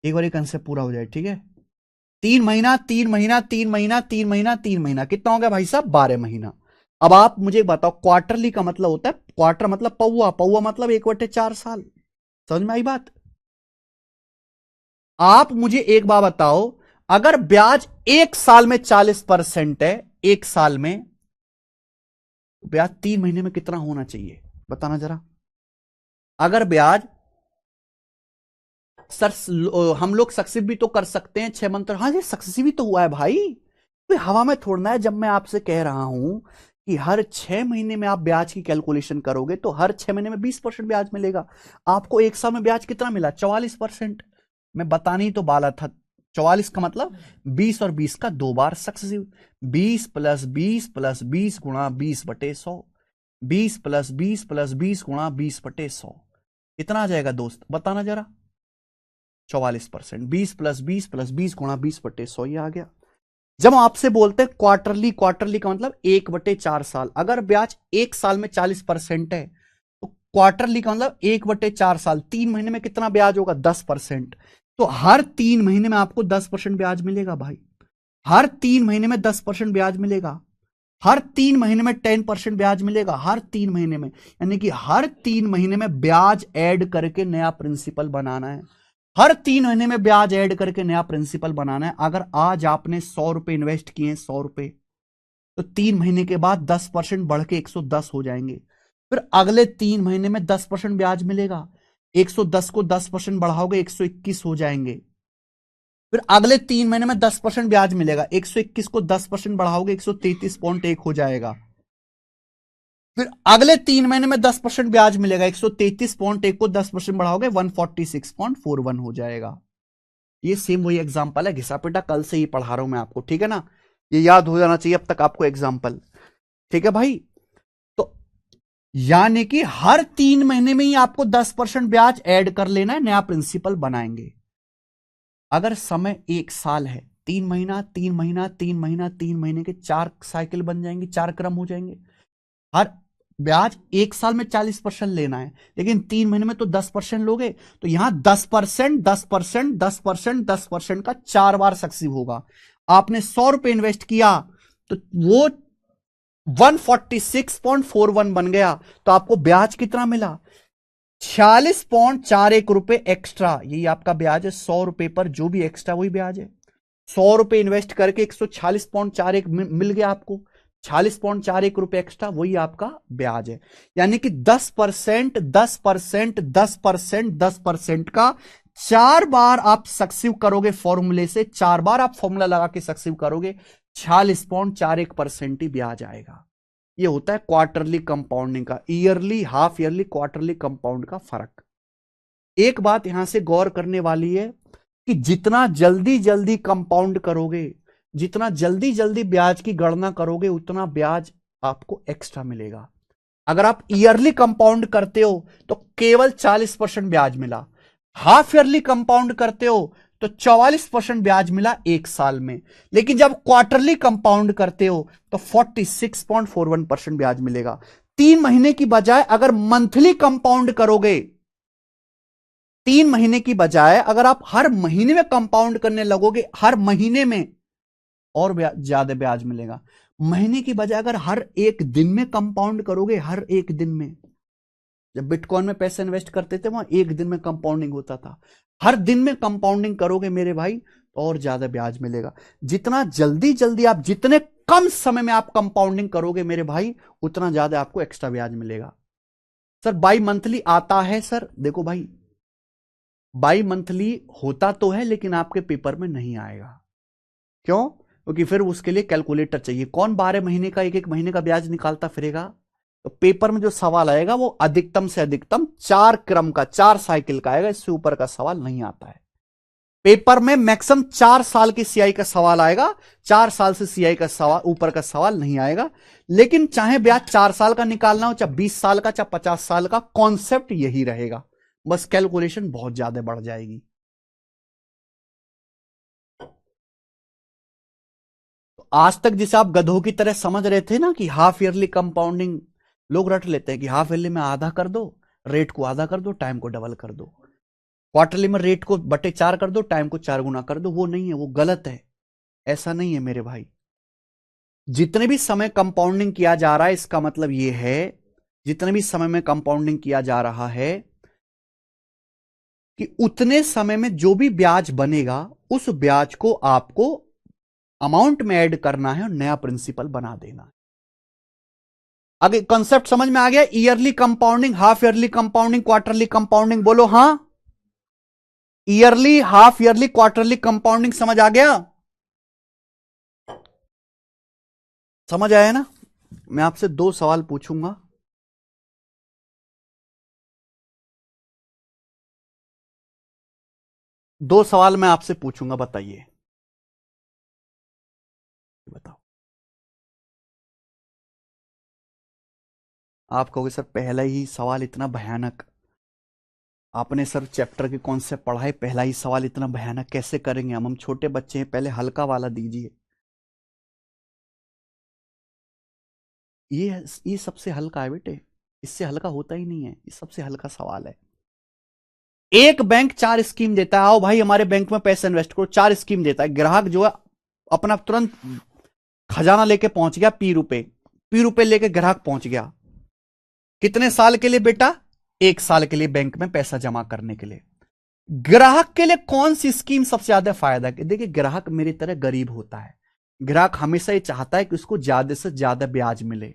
एक बार ये कंसेप्ट पूरा हो जाए, ठीक है? 3 महीना, 3 महीना, 3 महीना, 3 महीना, 3 महीना, कितना हो गया भाई साहब? 12 महीना। अब आप मुझे बताओ, क्वार्टरली का मतलब होता है, क्वार्टर मतलब पौवा, पौवा मतलब 1/4 साल। समझ में आई बात? आप मुझे एक बात बताओ, अगर ब्याज 1 साल में 40% है, 1 साल में, ब्याज 3 महीने में कितना होना चाहिए? बताना जरा। अगर ब्याज, सर हम लोग सक्सेस भी तो कर सकते हैं 6 मंथ। हाँ जी, सक्सेस भी तो हुआ है भाई, तो हवा में थोड़ना है। जब मैं आपसे कह रहा हूं कि हर 6 महीने में आप ब्याज की कैलकुलेशन करोगे तो हर 6 महीने में 20% ब्याज मिलेगा। आपको 1 साल में ब्याज कितना मिला? 44%। मैं बताने ही तो वाला था। 44 का मतलब 20 और 20 का 2 बार सक्सेसिव। 20 + 20 + 20 गुणा 20/100। 20 + 20 + 20 गुणा 20/100 कितना आ जाएगा दोस्त? बताना जरा। 44%। 20 + 20 + 20 गुणा 20/100, ये आ गया। जब हम आपसे बोलते हैं क्वार्टरली, क्वार्टरली का मतलब 1/4 साल। अगर ब्याज 1 साल में 40% है तो क्वार्टरली का मतलब 1/4 साल, 3 महीने में कितना ब्याज होगा? 10%। तो हर 3 महीने में आपको 10% ब्याज मिलेगा भाई। हर 3 महीने में 10% ब्याज मिलेगा। हर 3 महीने में 10% ब्याज मिलेगा। हर 3 महीने में, यानी कि हर 3 महीने में ब्याज ऐड करके नया प्रिंसिपल बनाना है। हर 3 महीने में ब्याज ऐड करके नया प्रिंसिपल बनाना है। अगर आज आपने 100 रुपए इन्वेस्ट किए हैं, 100 रुपए, तो 3 महीने के बाद 10% बढ़ के 110 हो जाएंगे। फिर अगले 3 महीने में 10% ब्याज मिलेगा। 110 को 10% बढ़ाओगे 121 हो जाएंगे। फिर अगले 3 महीने में 10% ब्याज मिलेगा। 121 को 10% बढ़ाओगे 133.1 हो जाएगा। फिर अगले 3 महीने में 10% ब्याज मिलेगा। 133.1 को 10% बढ़ाओगे 146.41 हो जाएगा। ये सेम वही एग्जांपल है, घिसा पिटा कल से ही पढ़ा रहा हूं मैं आपको, ठीक है ना? ये याद हो जाना चाहिए अब तक आपको एग्जांपल, ठीक है भाई? तो यानी कि हर 3 महीने में ही आपको 10% ब्याज ऐड कर लेना है, नया प्रिंसिपल बनाएंगे। अगर समय 1 साल है, 3 महीना, 3 महीना, 3 महीना, 3 महीने के 4 साइकिल बन जाएंगे, 4 क्रम हो जाएंगे। हर ब्याज 1 साल में 40% लेना है, लेकिन 3 महीने में तो 10% लोगे, तो यहां 10%, 10%, 10%, 10% का 4 बार सक्सेसिव होगा। आपने 100 रुपए इन्वेस्ट किया तो वो 146.41 बन गया, तो आपको ब्याज कितना मिला? 46.41 रुपए एक्स्ट्रा। यही आपका ब्याज है। 100 रुपए पर जो भी एक्स्ट्रा वही ब्याज है। 100 रुपए इन्वेस्ट करके 146.41 मिल गया आपको। 46.41 रुपए एक्स्ट्रा, वही आपका ब्याज है। यानी कि 10%, 10%, 10%, 10% का 4 बार आप सक्सेसिव करोगे फॉर्मूले से। 4 बार आप फॉर्मूला लगा के सक्सेसिव करोगे, 46.41% ही ब्याज आएगा। ये होता है क्वार्टरली कंपाउंडिंग का, yearly, half yearly, quarterly compound का फर्क। एक बात यहां से गौर करने वाली है कि जितना जल्दी जल्दी कंपाउंड करोगे, जितना जल्दी जल्दी ब्याज की गणना करोगे, उतना ब्याज आपको एक्स्ट्रा मिलेगा। अगर आप ईयरली कंपाउंड करते हो तो केवल 40% ब्याज मिला, हाफ ईयरली कंपाउंड करते हो तो 44% ब्याज मिला एक साल में, लेकिन जब क्वार्टरली कंपाउंड करते हो तो 46.41% ब्याज मिलेगा। 3 महीने की बजाय अगर मंथली कंपाउंड करोगे, 3 महीने की बजाय अगर आप हर महीने में कंपाउंड करने लगोगे, हर महीने में और ज्यादा ब्याज मिलेगा। महीने की बजाय अगर हर एक दिन में कंपाउंड करोगे, हर एक दिन में, जब बिटकॉइन में पैसे इन्वेस्ट करते थे वहां एक दिन में कंपाउंडिंग होता था, हर दिन में कंपाउंडिंग करोगे मेरे भाई तो और ज्यादा ब्याज मिलेगा। जितना जल्दी जल्दी आप, जितने कम समय में आप कंपाउंडिंग करोगे मेरे भाई, उतना ज्यादा आपको एक्स्ट्रा ब्याज मिलेगा। सर बाई मंथली आता है, सर देखो भाई, बाई मंथली होता तो है लेकिन आपके पेपर में नहीं आएगा। क्यों? क्योंकि फिर उसके लिए कैलकुलेटर चाहिए। कौन 12 महीने का, एक एक महीने का ब्याज निकालता फिरेगा? तो पेपर में जो सवाल आएगा वो अधिकतम से अधिकतम 4 क्रम का, 4 साइकिल का आएगा, इससे ऊपर का सवाल नहीं आता है। पेपर में मैक्सिमम 4 साल की सीआई का सवाल आएगा, 4 साल से सीआई का सवाल, ऊपर का सवाल नहीं आएगा। लेकिन चाहे ब्याज 4 साल का निकालना हो, चाहे 20 साल का, चाहे 50 साल का, कॉन्सेप्ट यही रहेगा, बस कैलकुलेशन बहुत ज्यादा बढ़ जाएगी। तो आज तक जिसे आप गधों की तरह समझ रहे थे ना कि हाफ ईयरली कंपाउंडिंग, लोग रट लेते हैं कि हाफ ईयरली में आधा कर दो, रेट को आधा कर दो, टाइम को डबल कर दो। क्वार्टरली में रेट को बटे 4 कर दो, टाइम को 4 गुना कर दो। वो नहीं है, वो गलत है, ऐसा नहीं है मेरे भाई। जितने भी समय कंपाउंडिंग किया जा रहा है, इसका मतलब यह है, जितने भी समय में कंपाउंडिंग किया जा रहा है कि उतने समय में जो भी ब्याज बनेगा उस ब्याज को आपको अमाउंट में ऐड करना है और नया प्रिंसिपल बना देना है। आगे कॉन्सेप्ट समझ में आ गया? Yearly compounding, half yearly compounding, quarterly compounding, बोलो हां। Yearly, half yearly, quarterly compounding समझ आ गया? समझ आया ना? मैं आपसे 2 सवाल पूछूंगा, दो सवाल मैं आपसे पूछूंगा, बताइए, बताओ। आप कहोगे सर पहला ही सवाल इतना भयानक, आपने सर चैप्टर के कॉन्सेप्ट पढ़ा है, पहला ही सवाल इतना भयानक कैसे करेंगे हम छोटे बच्चे हैं, पहले हल्का वाला दीजिए। ये सबसे हल्का है बेटे, इससे हल्का होता ही नहीं है, ये सबसे हल्का सवाल है। एक बैंक 4 स्कीम देता है, आओ भाई हमारे बैंक में पैसे इन्वेस्ट करो, 4 स्कीम देता है। ग्राहक जो है अपना तुरंत खजाना लेके पहुंच गया, पी रुपए लेके ग्राहक पहुंच गया। कितने साल के लिए बेटा? 1 साल के लिए बैंक में पैसा जमा करने के लिए। ग्राहक के लिए कौन सी स्कीम सबसे ज्यादा फायदा? देखिए ग्राहक मेरी तरह गरीब होता है, ग्राहक हमेशा ये चाहता है कि उसको ज्यादा से ज्यादा ब्याज मिले,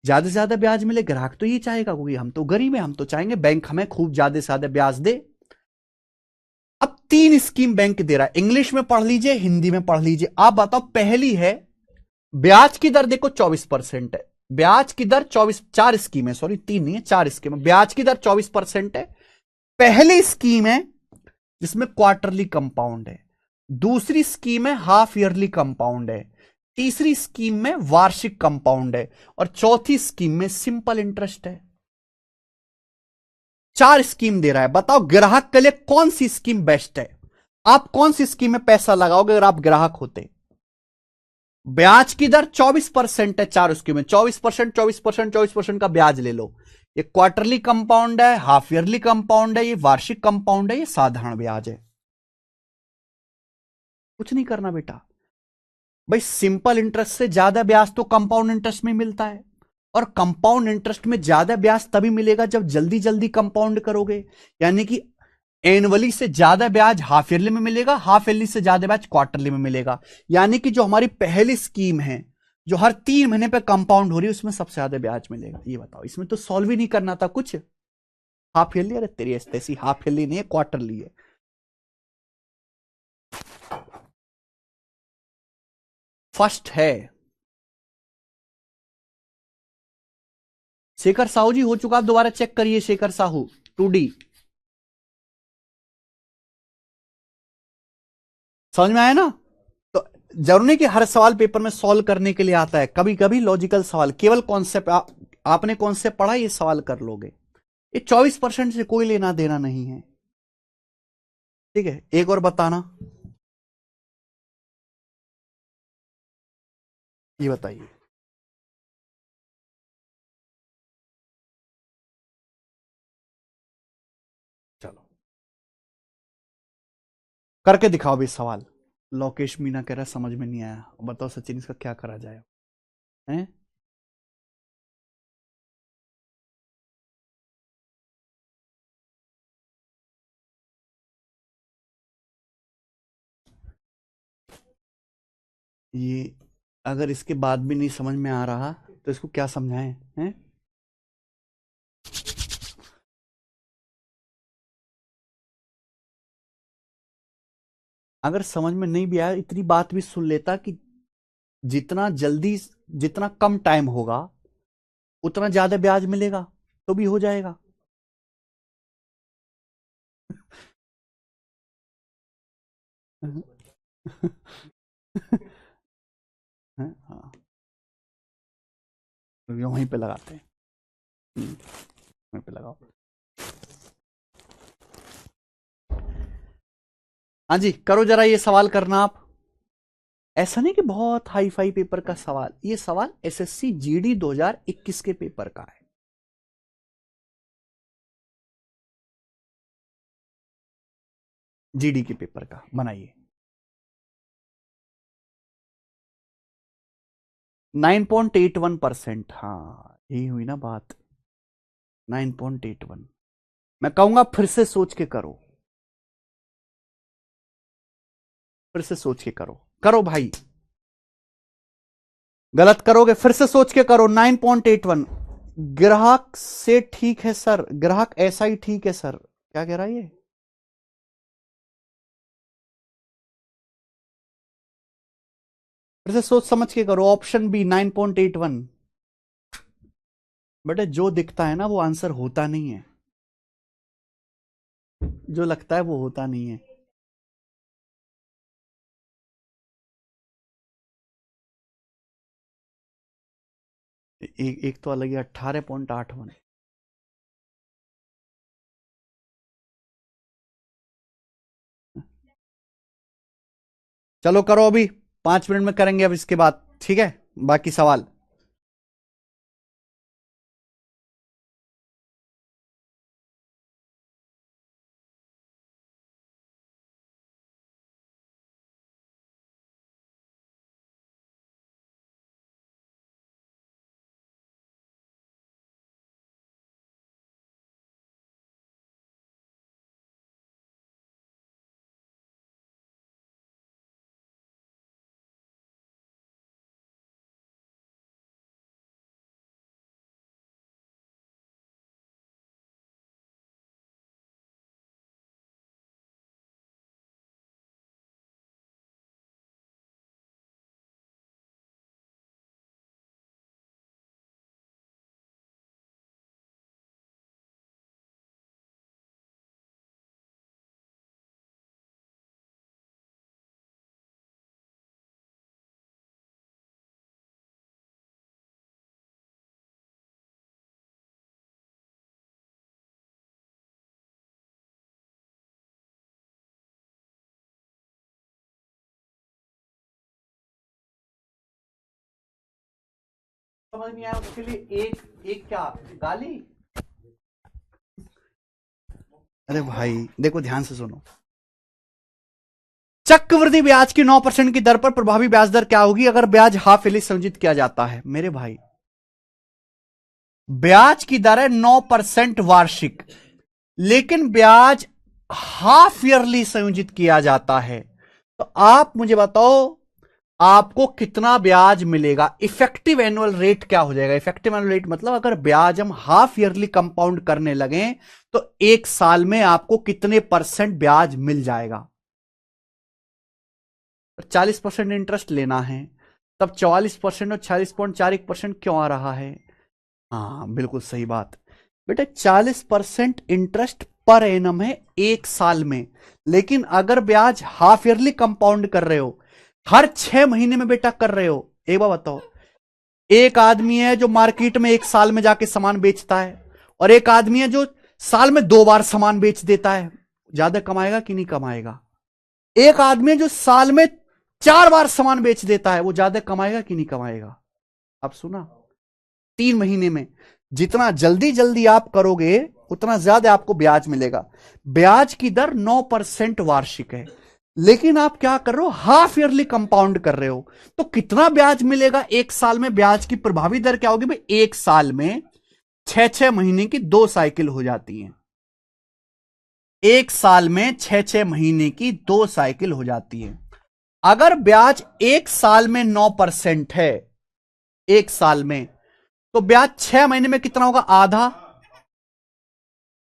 ज्यादा से ज्यादा ब्याज मिले। ग्राहक तो ये चाहेगा क्योंकि हम तो गरीब हैं, हम तो चाहेंगे बैंक हमें खूब ज्यादा से ज्यादा ब्याज दे। अब 3 स्कीम बैंक दे रहा है, इंग्लिश में पढ़ लीजिए, हिंदी में पढ़ लीजिए। आप बताओ, पहली है ब्याज की दर, देखो 24% है, ब्याज की दर 24, 4 स्कीम है, सॉरी 3 नहीं है, 4 स्कीम है, ब्याज की दर 24% है। पहली स्कीम है जिसमें क्वार्टरली कंपाउंड है, दूसरी स्कीम है हाफ ईयरली कंपाउंड है, तीसरी स्कीम में वार्षिक कंपाउंड है, और चौथी स्कीम में सिंपल इंटरेस्ट है। 4 स्कीम दे रहा है, बताओ ग्राहक के लिए कौन सी स्कीम बेस्ट है? आप कौन सी स्कीम में पैसा लगाओगे अगर आप ग्राहक होते? ब्याज की दर 24% है, 4 स्कीम में 24%, 24%, 24% का ब्याज ले लो। ये क्वार्टरली कंपाउंड है, हाफ ईयरली कंपाउंड है, ये वार्षिक कंपाउंड है, ये साधारण ब्याज है। कुछ नहीं करना बेटा भाई, सिंपल इंटरेस्ट से ज्यादा ब्याज तो कंपाउंड इंटरेस्ट में मिलता है, और कंपाउंड इंटरेस्ट में ज्यादा ब्याज तभी मिलेगा जब जल्दी जल्दी कंपाउंड करोगे। यानी कि एनुअली से ज्यादा ब्याज हाफ ईयरली में मिलेगा, हाफ ईयरली से ज्यादा ब्याज क्वार्टरली में मिलेगा। यानी कि जो हमारी पहली स्कीम है जो हर 3 महीने पे कंपाउंड हो रही है, उसमें सबसे ज्यादा ब्याज मिलेगा। ये बताओ, इसमें तो सॉल्व ही नहीं करना था कुछ। हाफ ईयरली, अरे तेरी ऐसी हाफ ईयरली नहीं है, क्वार्टरली है। फर्स्ट है शेखर साहू जी, हो चुका, आप दोबारा चेक करिए। शेखर साहू 2D समझ में आया ना? तो जरूरी नहीं कि हर सवाल पेपर में सॉल्व करने के लिए आता है, कभी कभी लॉजिकल सवाल, केवल कॉन्सेप्ट आपने कौन से पढ़ा, ये सवाल कर लोगे। ये 24% से कोई लेना देना नहीं है। ठीक है, एक और बताना, ये बताइए। चलो करके दिखाओ भी सवाल। लोकेश मीना कह रहा समझ में नहीं आया, बताओ सचिन इसका क्या करा जाए हैं? ये अगर इसके बाद भी नहीं समझ में आ रहा तो इसको क्या समझाएं हैं? अगर समझ में नहीं भी आया, इतनी बात भी सुन लेता कि जितना जल्दी, जितना कम टाइम होगा उतना ज्यादा ब्याज मिलेगा, तो भी हो जाएगा। हाँ, तो वहीं पे लगाते हैं। वहीं पे लगाओ। हाँ जी, करो जरा ये सवाल करना आप। ऐसा नहीं कि बहुत हाई फाई पेपर का सवाल, ये सवाल एसएससी जीडी 2021 के पेपर का है। जीडी के पेपर का बनाइए। 9.81%, हाँ यही हुई ना बात। 9.81। मैं कहूंगा फिर से सोच के करो, फिर से सोच के करो, करो भाई। गलत करोगे, फिर से सोच के करो। 9.81 ग्राहक से ठीक है सर, ग्राहक ऐसा ही ठीक है सर, क्या कह रहा है ये? फिर से सोच समझ के करो। Option B 9.81। बेटे जो दिखता है ना वो आंसर होता नहीं है, जो लगता है वो होता नहीं है। एक तो अलग है 18.81। चलो करो अभी, 5 मिनट में करेंगे अब इसके बाद, ठीक है? बाकी सवाल। समझ नहीं आया उसके लिए एक एक क्या गाली? अरे भाई देखो ध्यान से सुनो। चक्रवृद्धि ब्याज की 9% की दर पर प्रभावी ब्याज दर क्या होगी अगर ब्याज हाफ ईयरली संयोजित किया जाता है? मेरे भाई ब्याज की दर है 9% वार्षिक, लेकिन ब्याज हाफ ईयरली संयोजित किया जाता है। तो आप मुझे बताओ आपको कितना ब्याज मिलेगा? इफेक्टिव एनुअल रेट क्या हो जाएगा? इफेक्टिव एनुअल रेट मतलब अगर ब्याज हम हाफ ईयरली कंपाउंड करने लगे तो एक साल में आपको कितने परसेंट ब्याज मिल जाएगा? 40% इंटरेस्ट लेना है, तब 44% और 40.41% क्यों आ रहा है? हाँ बिल्कुल सही बात बेटा, 40% इंटरेस्ट पर एनम है एक साल में, लेकिन अगर ब्याज हाफ ईयरली कंपाउंड कर रहे हो, हर 6 महीने में बेटा कर रहे हो, एक बार बताओ, एक आदमी है जो मार्केट में एक साल में जाके सामान बेचता है, और एक आदमी है जो साल में 2 बार सामान बेच देता है। ज्यादा कमाएगा कि नहीं कमाएगा? एक आदमी है जो साल में 4 बार सामान बेच देता है, वो ज्यादा कमाएगा कि नहीं कमाएगा? अब सुना, 3 महीने में जितना जल्दी जल्दी आप करोगे उतना ज्यादा आपको ब्याज मिलेगा। ब्याज की दर 9% वार्षिक है, लेकिन आप क्या कर रहे हो, हाफ ईयरली कंपाउंड कर रहे हो। तो कितना ब्याज मिलेगा एक साल में? ब्याज की प्रभावी दर क्या होगी भाई? एक साल में 6-6 महीने की 2 साइकिल हो जाती हैं। एक साल में 6-6 महीने की 2 साइकिल हो जाती है। अगर ब्याज एक साल में 9% है, एक साल में, तो ब्याज 6 महीने में कितना होगा? आधा,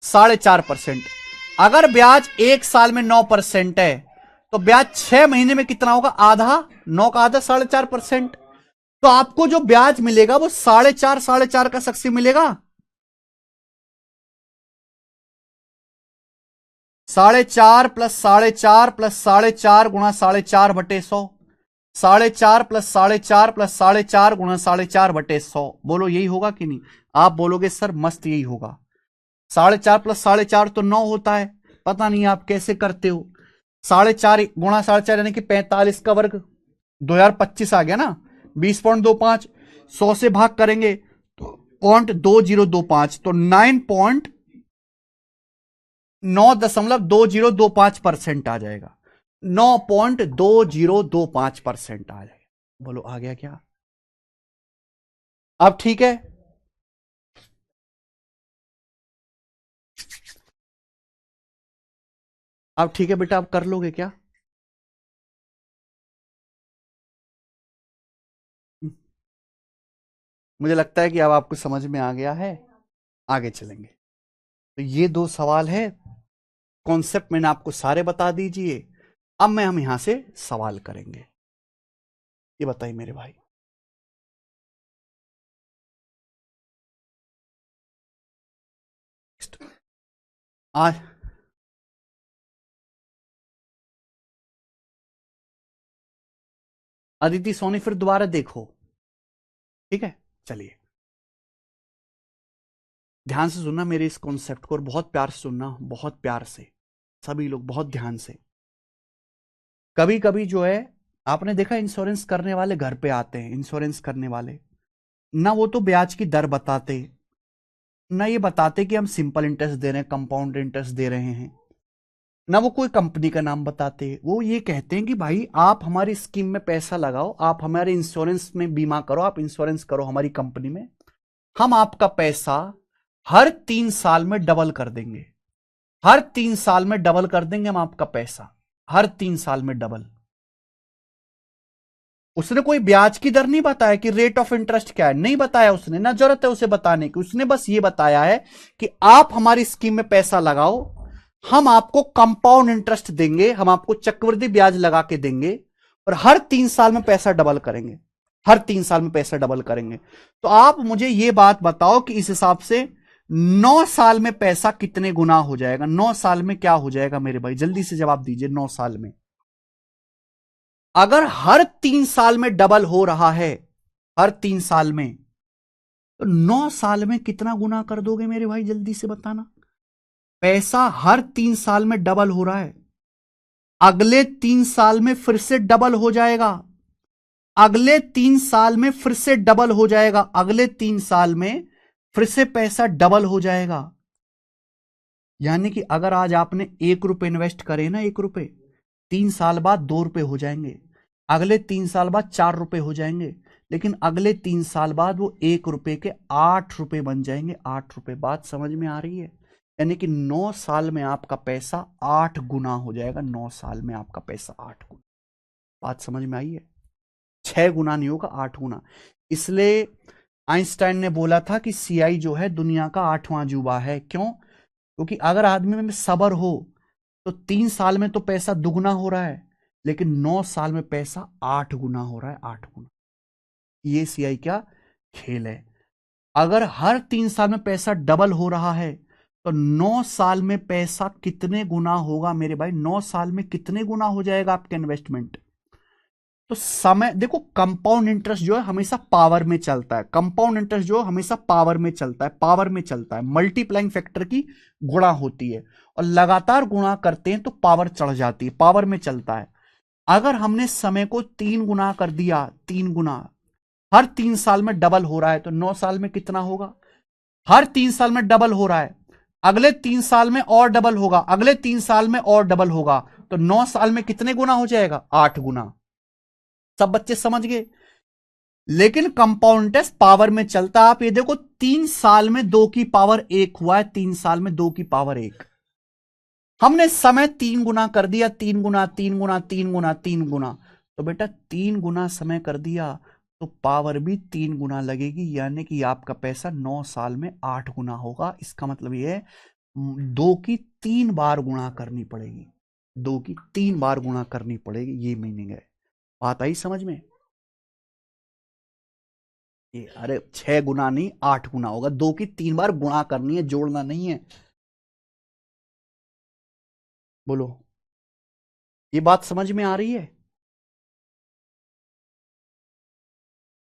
4.5%। अगर ब्याज एक साल में 9% है, तो ब्याज 6 महीने में कितना होगा? आधा, 9 का आधा 4.5%। तो आपको जो ब्याज मिलेगा वो 4.5 का सक्सेस मिलेगा। 4.5 प्लस 4.5 प्लस 4.5 गुणा 4.5/100। 4.5 प्लस 4.5 प्लस 4.5 गुणा 4.5/100। बोलो यही होगा कि नहीं? आप बोलोगे सर मस्त यही होगा। 4.5 प्लस 4.5 तो 9 होता है। पता नहीं आप कैसे करते हो। 4.5 गुणा 4.5 यानी कि 45 का वर्ग, 2025 आ गया ना। 20.25, 100 से भाग करेंगे तो 0.2025, तो 9.2025% आ जाएगा। 9.2025% आ जाएगा। बोलो आ गया क्या? अब ठीक है। अब ठीक है बेटा, आप कर लोगे क्या? मुझे लगता है कि अब आपको समझ में आ गया है। आगे चलेंगे। तो ये 2 सवाल है, कॉन्सेप्ट मैंने आपको सारे बता दीजिए। अब हम यहां से सवाल करेंगे। ये बताइए मेरे भाई, आज अदिति सोनी फिर दोबारा देखो, ठीक है? चलिए ध्यान से सुनना मेरे इस कॉन्सेप्ट को, और बहुत प्यार से सुनना, बहुत प्यार से, सभी लोग बहुत ध्यान से। कभी कभी जो है, आपने देखा इंश्योरेंस करने वाले घर पे आते हैं, इंश्योरेंस करने वाले ना, वो तो ब्याज की दर बताते ना, ये बताते कि हम सिंपल इंटरेस्ट दे रहे हैं, कंपाउंड इंटरेस्ट दे रहे हैं ना, वो कोई कंपनी का नाम बताते। वो ये कहते हैं कि भाई आप हमारी स्कीम में पैसा लगाओ, आप हमारे इंश्योरेंस में बीमा करो, आप इंश्योरेंस करो हमारी कंपनी में, हम आपका पैसा हर 3 साल में डबल कर देंगे। हर 3 साल में डबल कर देंगे हम आपका पैसा, हर 3 साल में डबल। उसने कोई ब्याज की दर नहीं बताया कि रेट ऑफ इंटरेस्ट क्या है, नहीं बताया उसने, ना जरूरत है उसे बताने की। उसने बस ये बताया है कि आप हमारी स्कीम में पैसा लगाओ, हम आपको कंपाउंड इंटरेस्ट देंगे, हम आपको चक्रवृद्धि ब्याज लगा के देंगे, और हर 3 साल में पैसा डबल करेंगे, हर 3 साल में पैसा डबल करेंगे। तो आप मुझे ये बात बताओ कि इस हिसाब से 9 साल में पैसा कितने गुना हो जाएगा? 9 साल में क्या हो जाएगा मेरे भाई? जल्दी से जवाब दीजिए। 9 साल में अगर हर 3 साल में डबल हो रहा है, हर 3 साल में, तो 9 साल में कितना गुना कर दोगे मेरे भाई? जल्दी से बताना। पैसा हर 3 साल में डबल हो रहा है, अगले 3 साल में फिर से डबल हो जाएगा, अगले 3 साल में फिर से डबल हो जाएगा, अगले 3 साल में फिर से पैसा डबल हो जाएगा। यानी कि अगर आज आपने 1 रुपए इन्वेस्ट करे ना, 1 रुपए, 3 साल बाद 2 रुपए हो जाएंगे, अगले 3 साल बाद 4 रुपए हो जाएंगे, लेकिन अगले 3 साल बाद वो 1 रुपए के 8 रुपए बन जाएंगे। 8 रुपए। बात समझ में आ रही है? यानी कि 9 साल में आपका पैसा 8 गुना हो जाएगा। 9 साल में आपका पैसा 8 गुना। बात समझ में आई है? 6 गुना नहीं होगा, 8 गुना। इसलिए आइंस्टाइन ने बोला था कि सीआई जो है दुनिया का 8वां अजूबा है। क्यों? क्योंकि अगर आदमी में सब्र हो तो 3 साल में तो पैसा दुगना हो रहा है, लेकिन 9 साल में पैसा 8 गुना हो रहा है। 8 गुना। ये सीआई क्या खेल है? अगर हर 3 साल में पैसा डबल हो रहा है, तो 9 साल में पैसा कितने गुना होगा मेरे भाई? 9 साल में कितने गुना हो जाएगा आपका इन्वेस्टमेंट? तो समय देखो, कंपाउंड इंटरेस्ट जो है हमेशा पावर में चलता है। कंपाउंड इंटरेस्ट जो है हमेशा पावर में चलता है, पावर में चलता है, मल्टीप्लाइंग फैक्टर की गुणा होती है, और लगातार गुणा करते हैं तो पावर चढ़ जाती है, पावर में चलता है। अगर हमने समय को 3 गुना कर दिया, 3 गुना, हर 3 साल में डबल हो रहा है, तो 9 साल में कितना होगा? हर 3 साल में डबल हो रहा है, अगले 3 साल में और डबल होगा, अगले 3 साल में और डबल होगा, तो 9 साल में कितने गुना हो जाएगा? 8 गुना। सब बच्चे समझ गए? लेकिन कंपाउंड टेस्ट पावर में चलता है। आप ये देखो, 3 साल में 2 की पावर 1 हुआ है, 3 साल में 2 की पावर 1। हमने समय 3 गुना कर दिया, 3 गुना, 3 गुना, 3 गुना, 3 गुना, तो बेटा 3 गुना समय कर दिया तो पावर भी 3 गुना लगेगी, यानी कि आपका पैसा 9 साल में 8 गुना होगा। इसका मतलब यह है 2 की 3 बार गुणा करनी पड़ेगी, 2 की 3 बार गुणा करनी पड़ेगी, ये मीनिंग है। बात आई समझ में? ये अरे 6 गुना नहीं, 8 गुना होगा, 2 की 3 बार गुणा करनी है, जोड़ना नहीं है। बोलो, ये बात समझ में आ रही है?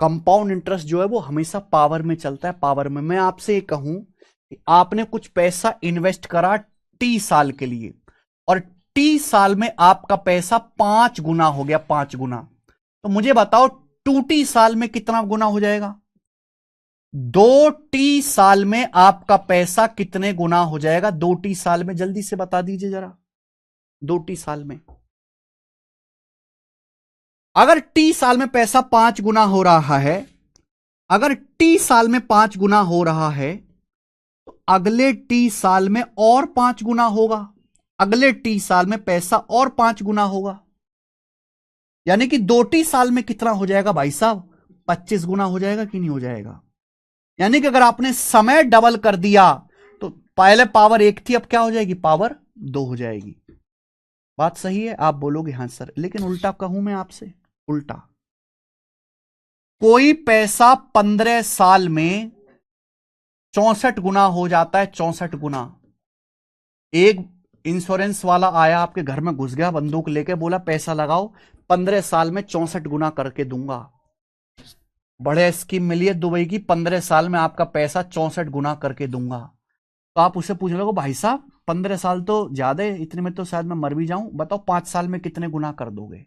कंपाउंड इंटरेस्ट जो है वो हमेशा पावर में चलता है, पावर में। मैं आपसे ये कहूं कि आपने कुछ पैसा इन्वेस्ट करा T साल के लिए, और T साल में आपका पैसा 5 गुना हो गया, 5 गुना, तो मुझे बताओ 2T साल में कितना गुना हो जाएगा? 2T साल में आपका पैसा कितने गुना हो जाएगा? 2T साल में, जल्दी से बता दीजिए जरा। 2T साल में, अगर T साल में पैसा 5 गुना हो रहा है, अगर T साल में 5 गुना हो रहा है, तो अगले T साल में और 5 गुना होगा, अगले T साल में पैसा और 5 गुना होगा, यानी कि 2T साल में कितना हो जाएगा भाई साहब? 25 गुना हो जाएगा कि नहीं हो जाएगा? यानी कि अगर आपने समय डबल कर दिया, तो पहले पावर 1 थी, अब क्या हो जाएगी? पावर 2 हो जाएगी। बात सही है? आप बोलोगे हाँ सर, लेकिन उल्टा कहूं मैं आपसे, उल्टा, कोई पैसा 15 साल में 64 गुना हो जाता है, 64 गुना। एक इंश्योरेंस वाला आया आपके घर में, घुस गया बंदूक लेके, बोला पैसा लगाओ, 15 साल में 64 गुना करके दूंगा। बड़े स्कीम मिली है दुबई की, 15 साल में आपका पैसा 64 गुना करके दूंगा। तो आप उसे पूछ लो, भाई साहब 15 साल तो ज्यादा है, इतने में तो शायद मैं मर भी जाऊं, बताओ 5 साल में कितने गुना कर दोगे?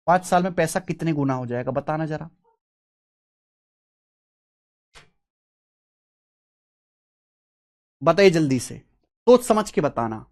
5 साल में पैसा कितने गुना हो जाएगा, बताना जरा। बताइए जल्दी से, सोच समझ के बताना।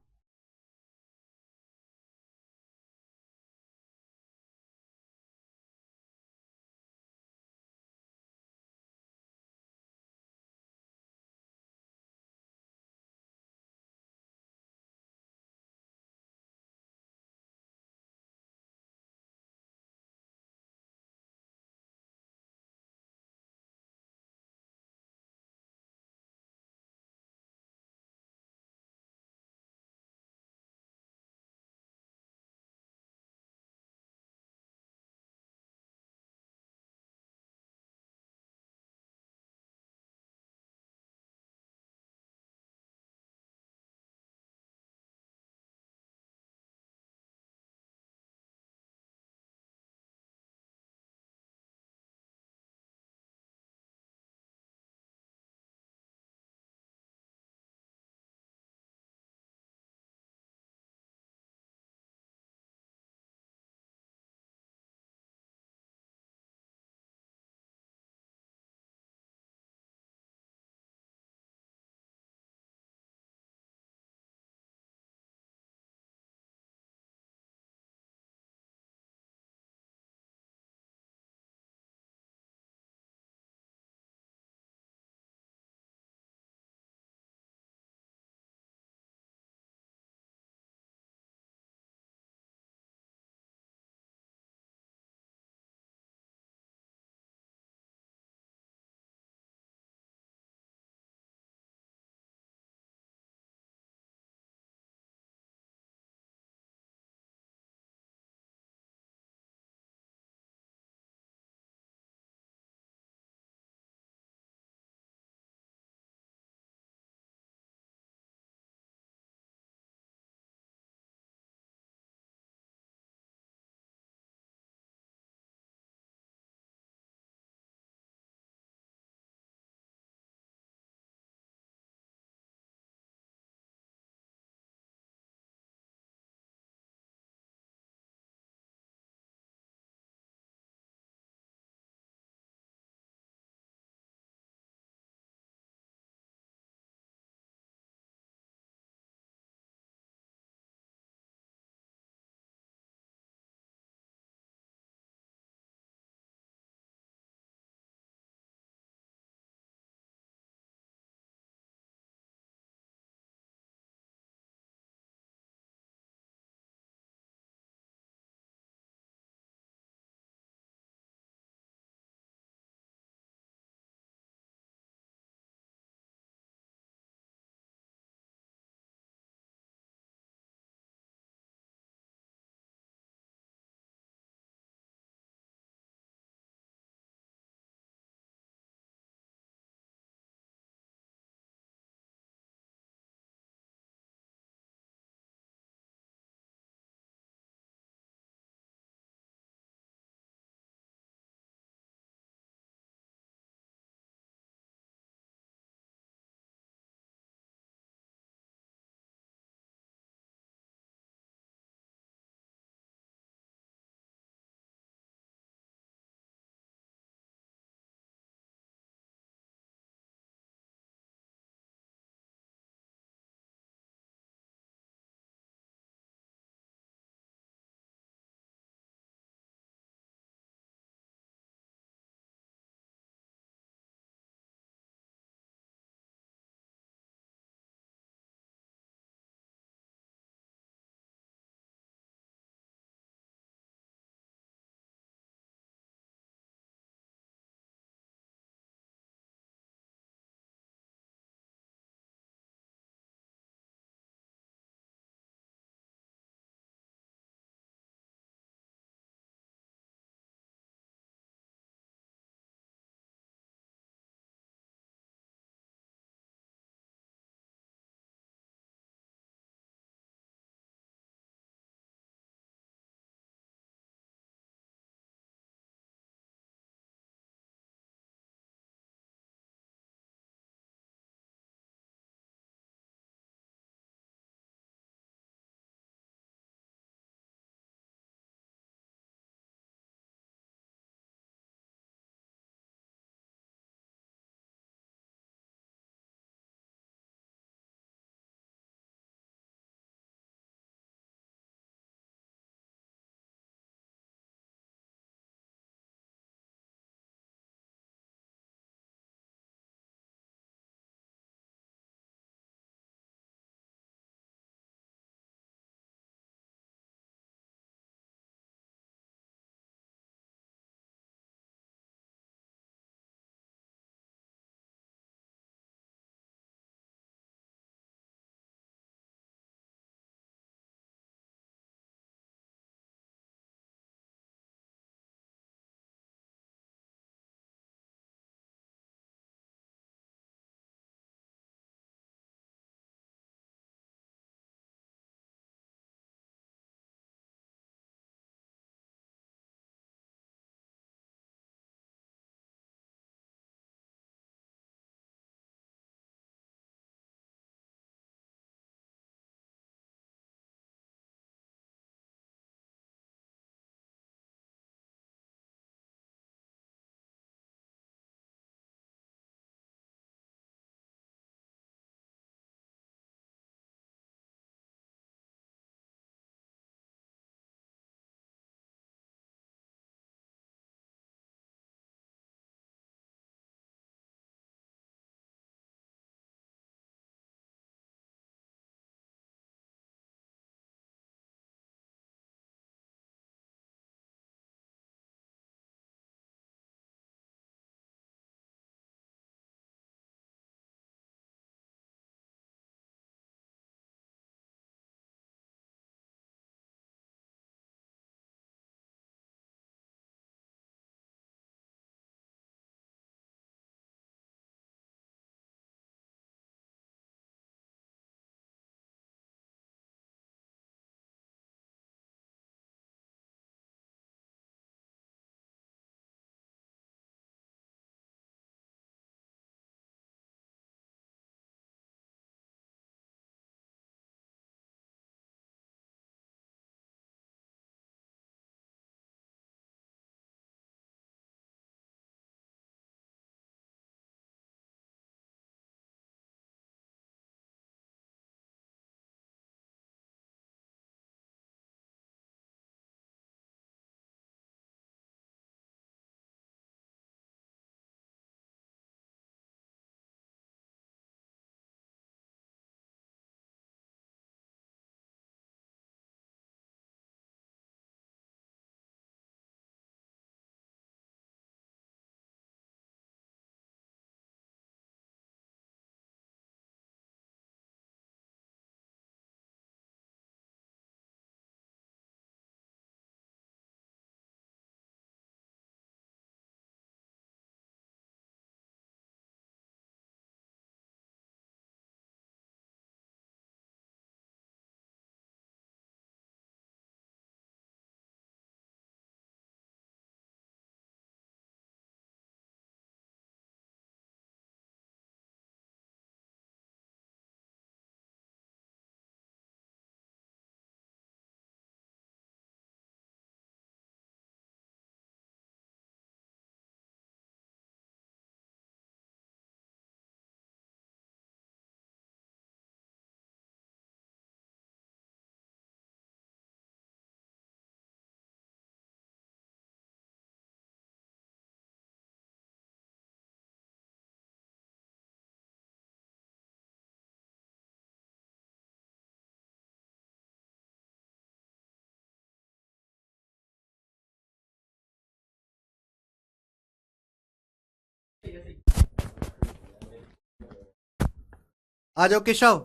आ जाओ केशव।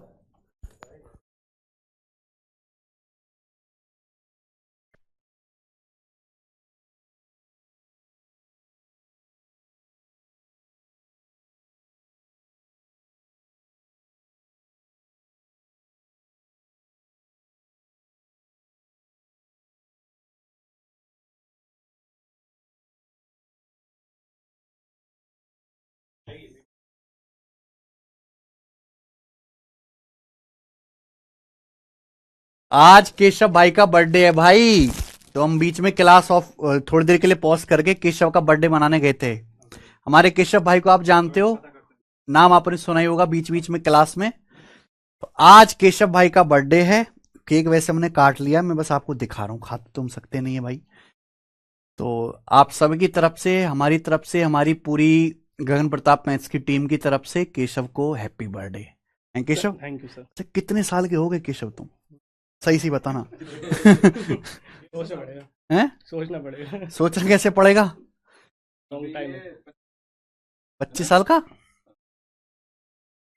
आज केशव भाई का बर्थडे है भाई, तो हम बीच में क्लास ऑफ थोड़ी देर के लिए पॉज करके केशव का बर्थडे मनाने गए थे। हमारे केशव भाई को आप जानते हो, नाम आपने सुना ही होगा बीच बीच में क्लास में। तो आज केशव भाई का बर्थडे है। केक वैसे हमने काट लिया, मैं बस आपको दिखा रहा हूं, खा तो तुम सकते नहीं है भाई। तो आप सभी की तरफ से, हमारी तरफ से, हमारी पूरी गगन प्रताप मैथ्स की टीम की तरफ से केशव को happy birthday. Keshav thank you sir. अच्छा, कितने साल के हो गए केशव तुम? सही सी बताना। सोचना पड़ेगा। हैं? सोचना पड़ेगा। सोचना कैसे पड़ेगा? Long time. 25 साल का?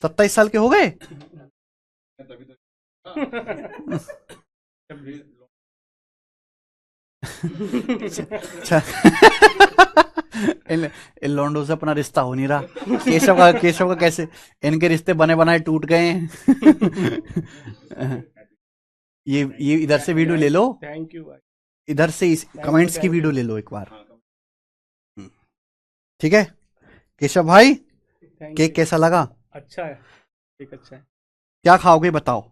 27 साल के हो गए? अच्छा। इन लौंडों से अपना रिश्ता हो नहीं रहा। केशव का कैसे इनके रिश्ते बने बनाए टूट गए हैं। ये इधर से वीडियो ले लो, थैंक यू भाई। इधर से इस कमेंट्स की वीडियो ले लो एक बार, ठीक है? केशव भाई केक कैसा लगा? अच्छा है, केक अच्छा है। क्या खाओगे बताओ?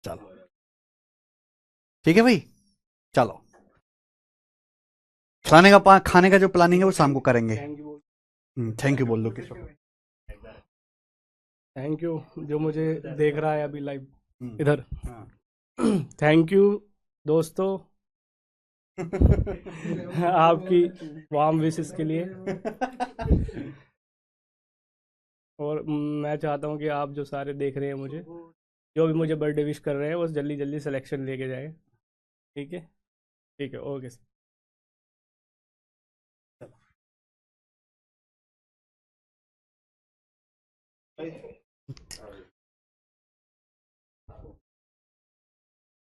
चलो ठीक है भाई, चलो खाने का जो प्लानिंग है वो शाम को करेंगे। थैंक यू बोल दो केशव। थैंक यू जो मुझे देख रहा है अभी लाइव इधर। थैंक यू दोस्तों आपकी वार्म विशेस के लिए। और मैं चाहता हूँ कि आप जो सारे देख रहे हैं मुझे, जो भी मुझे बर्थडे विश कर रहे हैं, वो जल्दी जल्दी सिलेक्शन लेके जाए। ठीक है, ठीक है, ओके सर।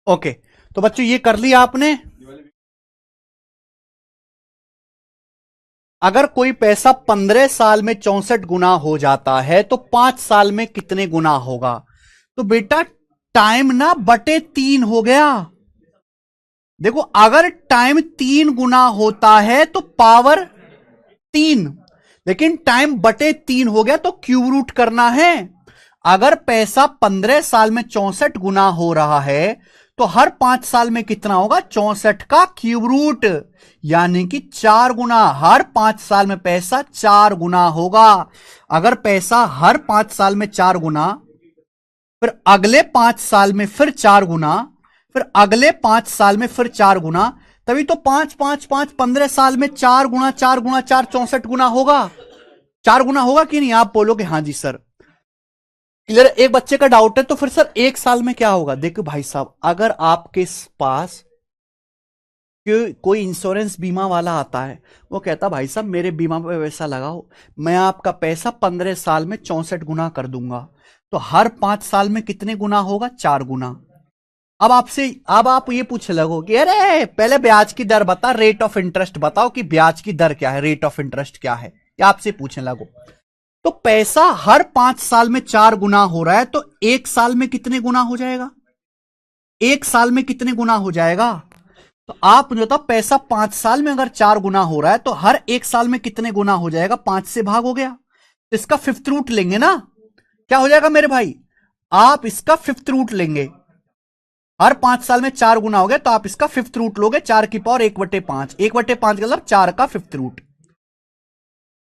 ओके, तो बच्चों ये कर लिया आपने। अगर कोई पैसा 15 साल में 64 गुना हो जाता है तो 5 साल में कितने गुना होगा? तो बेटा टाइम ना बटे 3 हो गया। देखो अगर टाइम 3 गुना होता है तो पावर 3, लेकिन टाइम बटे 3 हो गया तो क्यूब रूट करना है। अगर पैसा 15 साल में 64 गुना हो रहा है तो हर 5 साल में कितना होगा? 64 का क्यूब रूट, यानी कि 4 गुना। हर 5 साल में पैसा 4 गुना होगा। अगर पैसा हर 5 साल में 4 गुना, फिर अगले 5 साल में फिर 4 गुना, फिर अगले 5 साल में फिर 4 गुना, तभी तो 5 5 5 15 साल में 4 गुना 4 गुना 4 64 गुना होगा। 4 गुना होगा कि नहीं? आप बोलोगे हाँ जी सर। क्लियर? एक बच्चे का डाउट है तो फिर सर 1 साल में क्या होगा? देखो भाई साहब, अगर आपके पास कोई इंश्योरेंस बीमा वाला आता है, वो कहता भाई साहब मेरे बीमा पे पैसा लगाओ, मैं आपका पैसा 15 साल में 64 गुना कर दूंगा, तो हर 5 साल में कितने गुना होगा? 4 गुना। अब आप ये पूछ लगो कि अरे पहले ब्याज की दर बता, रेट ऑफ इंटरेस्ट बताओ कि ब्याज की दर क्या है, रेट ऑफ इंटरेस्ट क्या है, या आपसे पूछने लगो। तो पैसा हर 5 साल में 4 गुना हो रहा है तो 1 साल में कितने गुना हो जाएगा? 1 साल में कितने गुना हो जाएगा? तो आप मुझे बताओ, पैसा 5 साल में अगर 4 गुना हो रहा है तो हर 1 साल में कितने गुना हो जाएगा? 5 से भाग हो गया, तो इसका 5th रूट लेंगे ना। क्या हो जाएगा मेरे भाई? आप इसका 5th रूट लेंगे। हर 5 साल में 4 गुना हो गया तो आप इसका 5th रूट लोगे, 4 की पावर 1/5। 1/5 मतलब 4 का 5th रूट,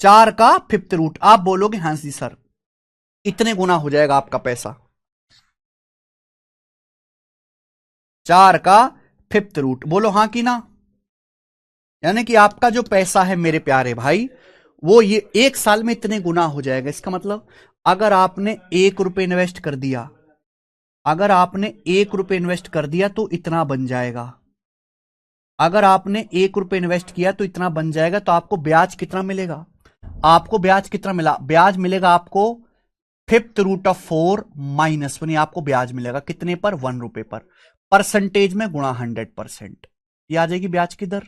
4 का 5th रूट। आप बोलोगे हाँ जी सर, इतने गुना हो जाएगा आपका पैसा, 4 का 5th रूट। बोलो हाँ कि ना? यानी कि आपका जो पैसा है मेरे प्यारे भाई, वो ये 1 साल में इतने गुना हो जाएगा। इसका मतलब अगर आपने 1 रुपए इन्वेस्ट कर दिया, अगर आपने 1 रुपए इन्वेस्ट कर दिया तो इतना बन जाएगा। अगर आपने 1 रुपए इन्वेस्ट किया तो इतना बन जाएगा, तो आपको ब्याज कितना मिलेगा? आपको ब्याज कितना मिला? ब्याज मिलेगा आपको फिफ्थ रूट ऑफ 4 माइनस 1, आपको ब्याज मिलेगा कितने पर? 1 रुपए पर। परसेंटेज में गुणा 100%, ये आ जाएगी ब्याज की दर।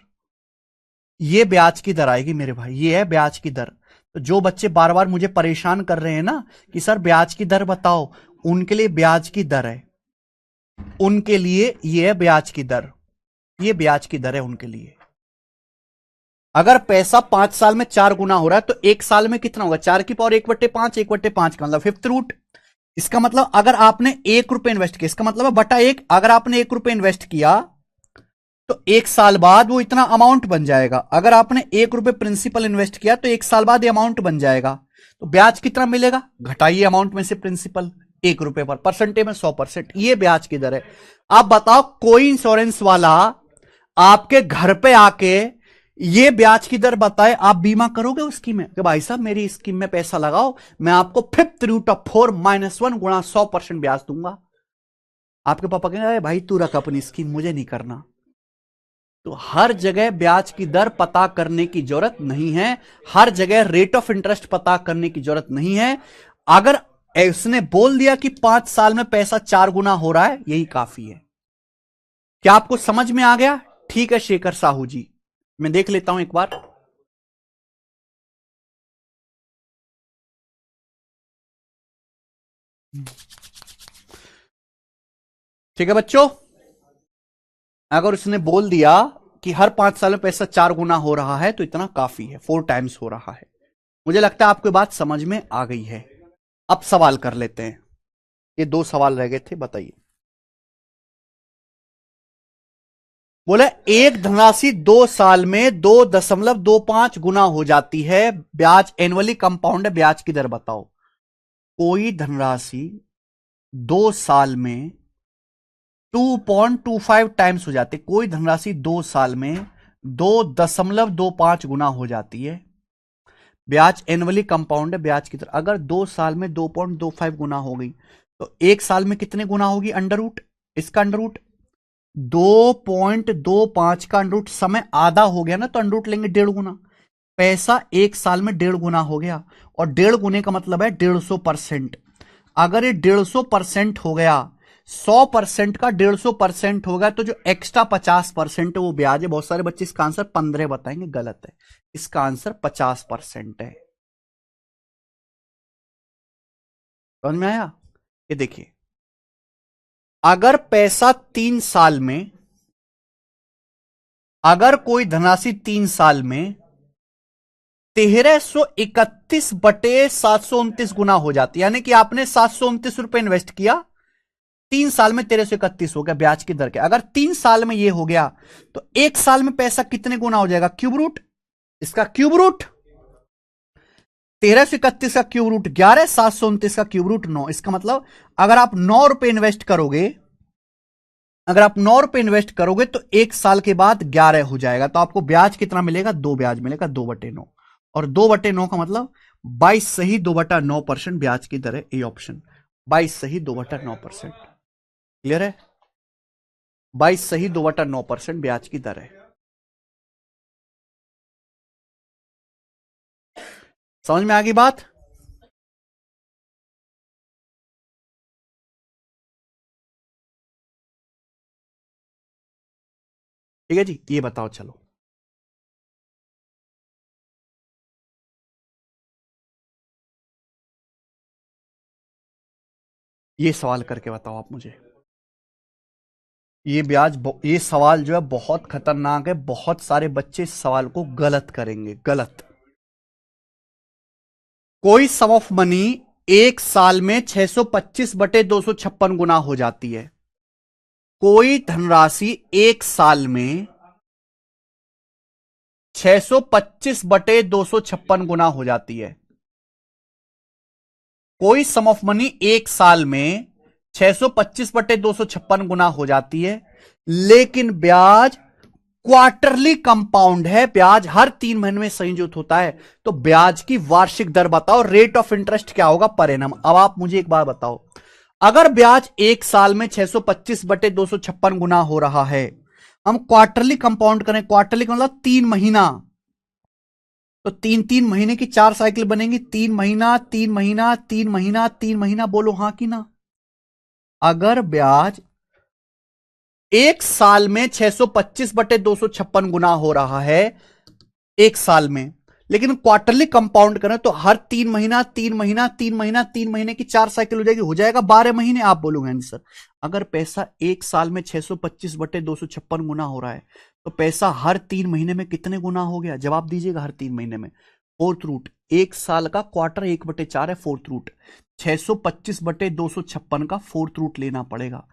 ये ब्याज की दर आएगी मेरे भाई, ये है ब्याज की दर। तो जो बच्चे बार बार मुझे परेशान कर रहे हैं ना कि सर ब्याज की दर बताओ, उनके लिए ब्याज की दर है, उनके लिए ये है ब्याज की दर, ये ब्याज की दर है उनके लिए। अगर पैसा 5 साल में 4 गुना हो रहा है तो 1 साल में कितना होगा? 4 की पावर 1/5, 1/5 का मतलब फिफ्थ रूट। इसका मतलब अगर आपने 1 रुपए इन्वेस्ट किया, इसका मतलब है बटा 1, अगर आपने 1 रुपए इन्वेस्ट किया तो 1 साल बाद वो इतना अमाउंट बन जाएगा। अगर आपने 1 रुपए प्रिंसिपल इन्वेस्ट किया तो 1 साल बाद ये अमाउंट बन जाएगा। तो ब्याज कितना मिलेगा? घटाइए अमाउंट में से प्रिंसिपल 1 रुपए पर, परसेंटेज में 100%, ये ब्याज की दर है। आप बताओ कोई इंश्योरेंस वाला आपके घर पे आके ये ब्याज की दर बताए, आप बीमा करोगे उस स्कीम में कि भाई साहब मेरी स्कीम में पैसा लगाओ, मैं आपको फिफ्थ रूट ऑफ 4 माइनस 1 गुणा 100% ब्याज दूंगा? आपके पापा कहेंगे भाई तू रख अपनी स्कीम, मुझे नहीं करना। तो हर जगह ब्याज की दर पता करने की जरूरत नहीं है, हर जगह रेट ऑफ इंटरेस्ट पता करने की जरूरत नहीं है। अगर उसने बोल दिया कि 5 साल में पैसा 4 गुना हो रहा है, यही काफी है। क्या आपको समझ में आ गया? ठीक है शेखर साहू जी, मैं देख लेता हूं एक बार। ठीक है बच्चों, अगर उसने बोल दिया कि हर 5 साल में पैसा 4 गुना हो रहा है तो इतना काफी है, 4 टाइम्स हो रहा है। मुझे लगता है आपको बात समझ में आ गई है। अब सवाल कर लेते हैं, ये 2 सवाल रह गए थे, बताइए। बोले एक धनराशि 2 साल में 2.25 गुना हो जाती है, ब्याज एनुअली कंपाउंड है, ब्याज की दर बताओ। कोई धनराशि 2 साल में 2.25 टाइम्स हो जाती है, कोई धनराशि 2 साल में 2.25 गुना हो जाती है, ब्याज एनुअली कंपाउंड है, ब्याज की दर। अगर 2 साल में 2.25 गुना हो गई तो 1 साल में कितने गुना होगी? अंडर रूट, इसका अंडर रूट 2.25 का अंडर रूट, समय आधा हो गया ना तो अंडर रूट लेंगे 1.5 गुना। पैसा 1 साल में 1.5 गुना हो गया, और 1.5 गुने का मतलब है 150%। अगर ये 150% हो गया, 100% का 150% होगा, तो जो एक्स्ट्रा 50% है वो ब्याज है। बहुत सारे बच्चे इसका आंसर 15 बताएंगे, गलत है, इसका आंसर 50% है। समझ में आया? ये देखिए, अगर पैसा 3 साल में, अगर कोई धनराशि 3 साल में 1331/729 गुना हो जाती है, यानी कि आपने 729 रुपए इन्वेस्ट किया, 3 साल में 1331 हो गया ब्याज की दर के। अगर 3 साल में ये हो गया तो 1 साल में पैसा कितने गुना हो जाएगा? क्यूब रूट, इसका क्यूब रूट 1331 का क्यूब रूट 11, 729 का क्यूब रूट 9। इसका मतलब अगर आप 9 रुपए इन्वेस्ट करोगे, अगर आप 9 रुपए इन्वेस्ट करोगे तो 1 साल के बाद 11 हो जाएगा, तो आपको ब्याज कितना मिलेगा? 2 ब्याज मिलेगा, 2/9। और 2/9 का मतलब 22 सही 2/9% ब्याज की दर है, ए ऑप्शन। 22 सही 2/9%, क्लियर है? 22 सही 2/9% ब्याज की दर है। समझ में आ गई बात? ठीक है जी, ये बताओ चलो। ये सवाल करके बताओ आप मुझे। ये सवाल जो है बहुत खतरनाक है, बहुत सारे बच्चे इस सवाल को गलत करेंगे, गलत। कोई सम ऑफ मनी 1 साल में 625/256 गुना हो जाती है। कोई धनराशि 1 साल में 625/256 गुना हो जाती है। कोई सम ऑफ मनी 1 साल में 625/256 गुना हो जाती है, लेकिन ब्याज क्वार्टरली कंपाउंड है, ब्याज हर 3 महीने में संयुक्त होता है। तो ब्याज की वार्षिक दर बताओ, रेट ऑफ इंटरेस्ट क्या होगा पर एनम। अब आप मुझे एक बात बताओ, अगर ब्याज 1 साल में 625/256 गुना हो रहा है, हम क्वार्टरली कंपाउंड करें, क्वार्टरली का मतलब 3 महीना, तो 3-3 महीने की 4 साइकिल बनेंगी, 3 महीना 3 महीना 3 महीना 3 महीना, बोलो हाँ कि ना। अगर ब्याज एक साल में 625/256 गुना हो रहा है एक साल में, लेकिन क्वार्टरली कंपाउंड करें तो हर 3 महीना 3 महीना 3 महीना 3 महीने की 4 साइकिल हो जाएगा 12 महीने। आप बोलोगे आंसर। अगर पैसा एक साल में 625/256 गुना हो रहा है तो पैसा हर 3 महीने में कितने गुना हो गया? जवाब दीजिएगा। हर 3 महीने में फोर्थ रूट, एक साल का क्वार्टर 1/4 है, फोर्थ रूट 625/256 का फोर्थ रूट लेना पड़ेगा।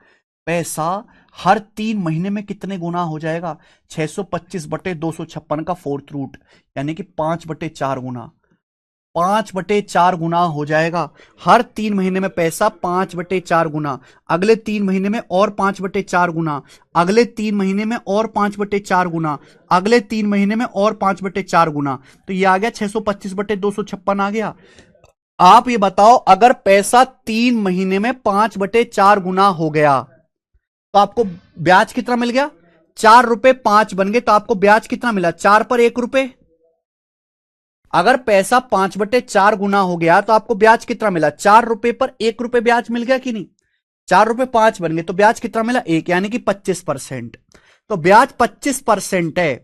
पैसा हर 3 महीने में कितने गुना हो जाएगा? 625/256 का फोर्थ रूट, यानी कि 5/4 गुना, 5/4 गुना हो जाएगा। हर 3 महीने में पैसा 5/4 गुना, अगले 3 महीने में और 5/4 गुना, अगले 3 महीने में और 5/4 गुना, अगले 3 महीने में और 5/4 गुना। तो ये आ गया 625/256 आ गया। आप ये बताओ, अगर पैसा 3 महीने में 5/4 गुना हो गया तो आपको ब्याज कितना मिल गया? 4 रुपए 5 बन गए, तो आपको ब्याज कितना मिला? 4 पर 1 रुपए। अगर पैसा 5/4 गुना हो गया तो आपको ब्याज कितना मिला? 4 रुपए पर 1 रुपए ब्याज मिल गया कि नहीं? 4 रुपए 5 बन गए, तो ब्याज कितना मिला? 1, यानी कि 25%। तो ब्याज 25% है।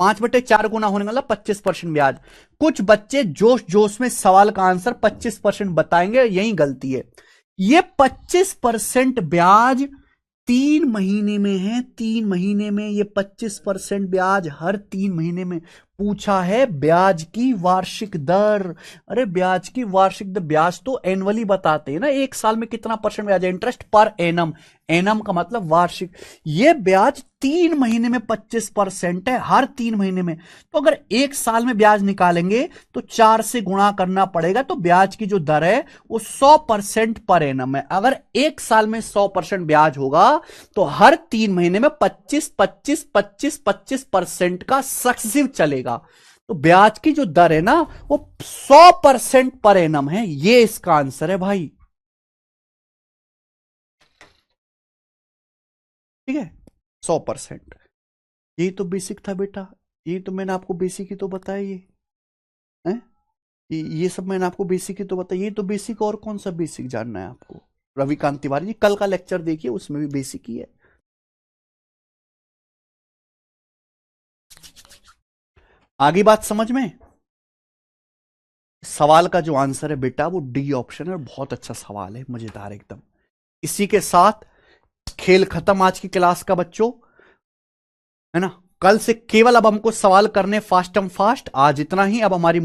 5/4 गुना होने वाला 25% ब्याज। कुछ बच्चे जोश जोश में सवाल का आंसर 25% बताएंगे, यही गलती है। ये 25% ब्याज 3 महीने में है। 3 महीने में ये 25% ब्याज हर 3 महीने में। पूछा है ब्याज की वार्षिक दर। अरे ब्याज की वार्षिक दर, ब्याज तो एनुअली बताते हैं ना, एक साल में कितना परसेंट ब्याज है। इंटरेस्ट पर एनम, एनम का मतलब वार्षिक। ये ब्याज 3 महीने में 25% है, हर 3 महीने में। तो अगर एक साल में ब्याज निकालेंगे तो 4 से गुणा करना पड़ेगा, तो ब्याज की जो दर है वो 100% पर एनम है। अगर एक साल में 100% ब्याज होगा तो हर 3 महीने में 25% का सक्सेसिव चलेगा। तो ब्याज की जो दर है ना वो 100% पर एनम है। ये इसका आंसर है भाई। ठीक है, 100%। यही तो बेसिक था बेटा, ये तो मैंने आपको बेसिक ही तो बताया। ये है, ये सब मैंने आपको बेसिक ही तो बताया। ये तो बेसिक, और कौन सा बेसिक जानना है आपको? रविकांत तिवारी जी कल का लेक्चर देखिए, उसमें भी बेसिक ही है। आगे बात समझ में? सवाल का जो आंसर है बेटा वो डी ऑप्शन है। बहुत अच्छा सवाल है, मजेदार एकदम। इसी के साथ खेल खत्म आज की क्लास का बच्चों, है ना। कल से केवल अब हमको सवाल करने फास्ट एंड फास्ट। आज इतना ही। अब हमारी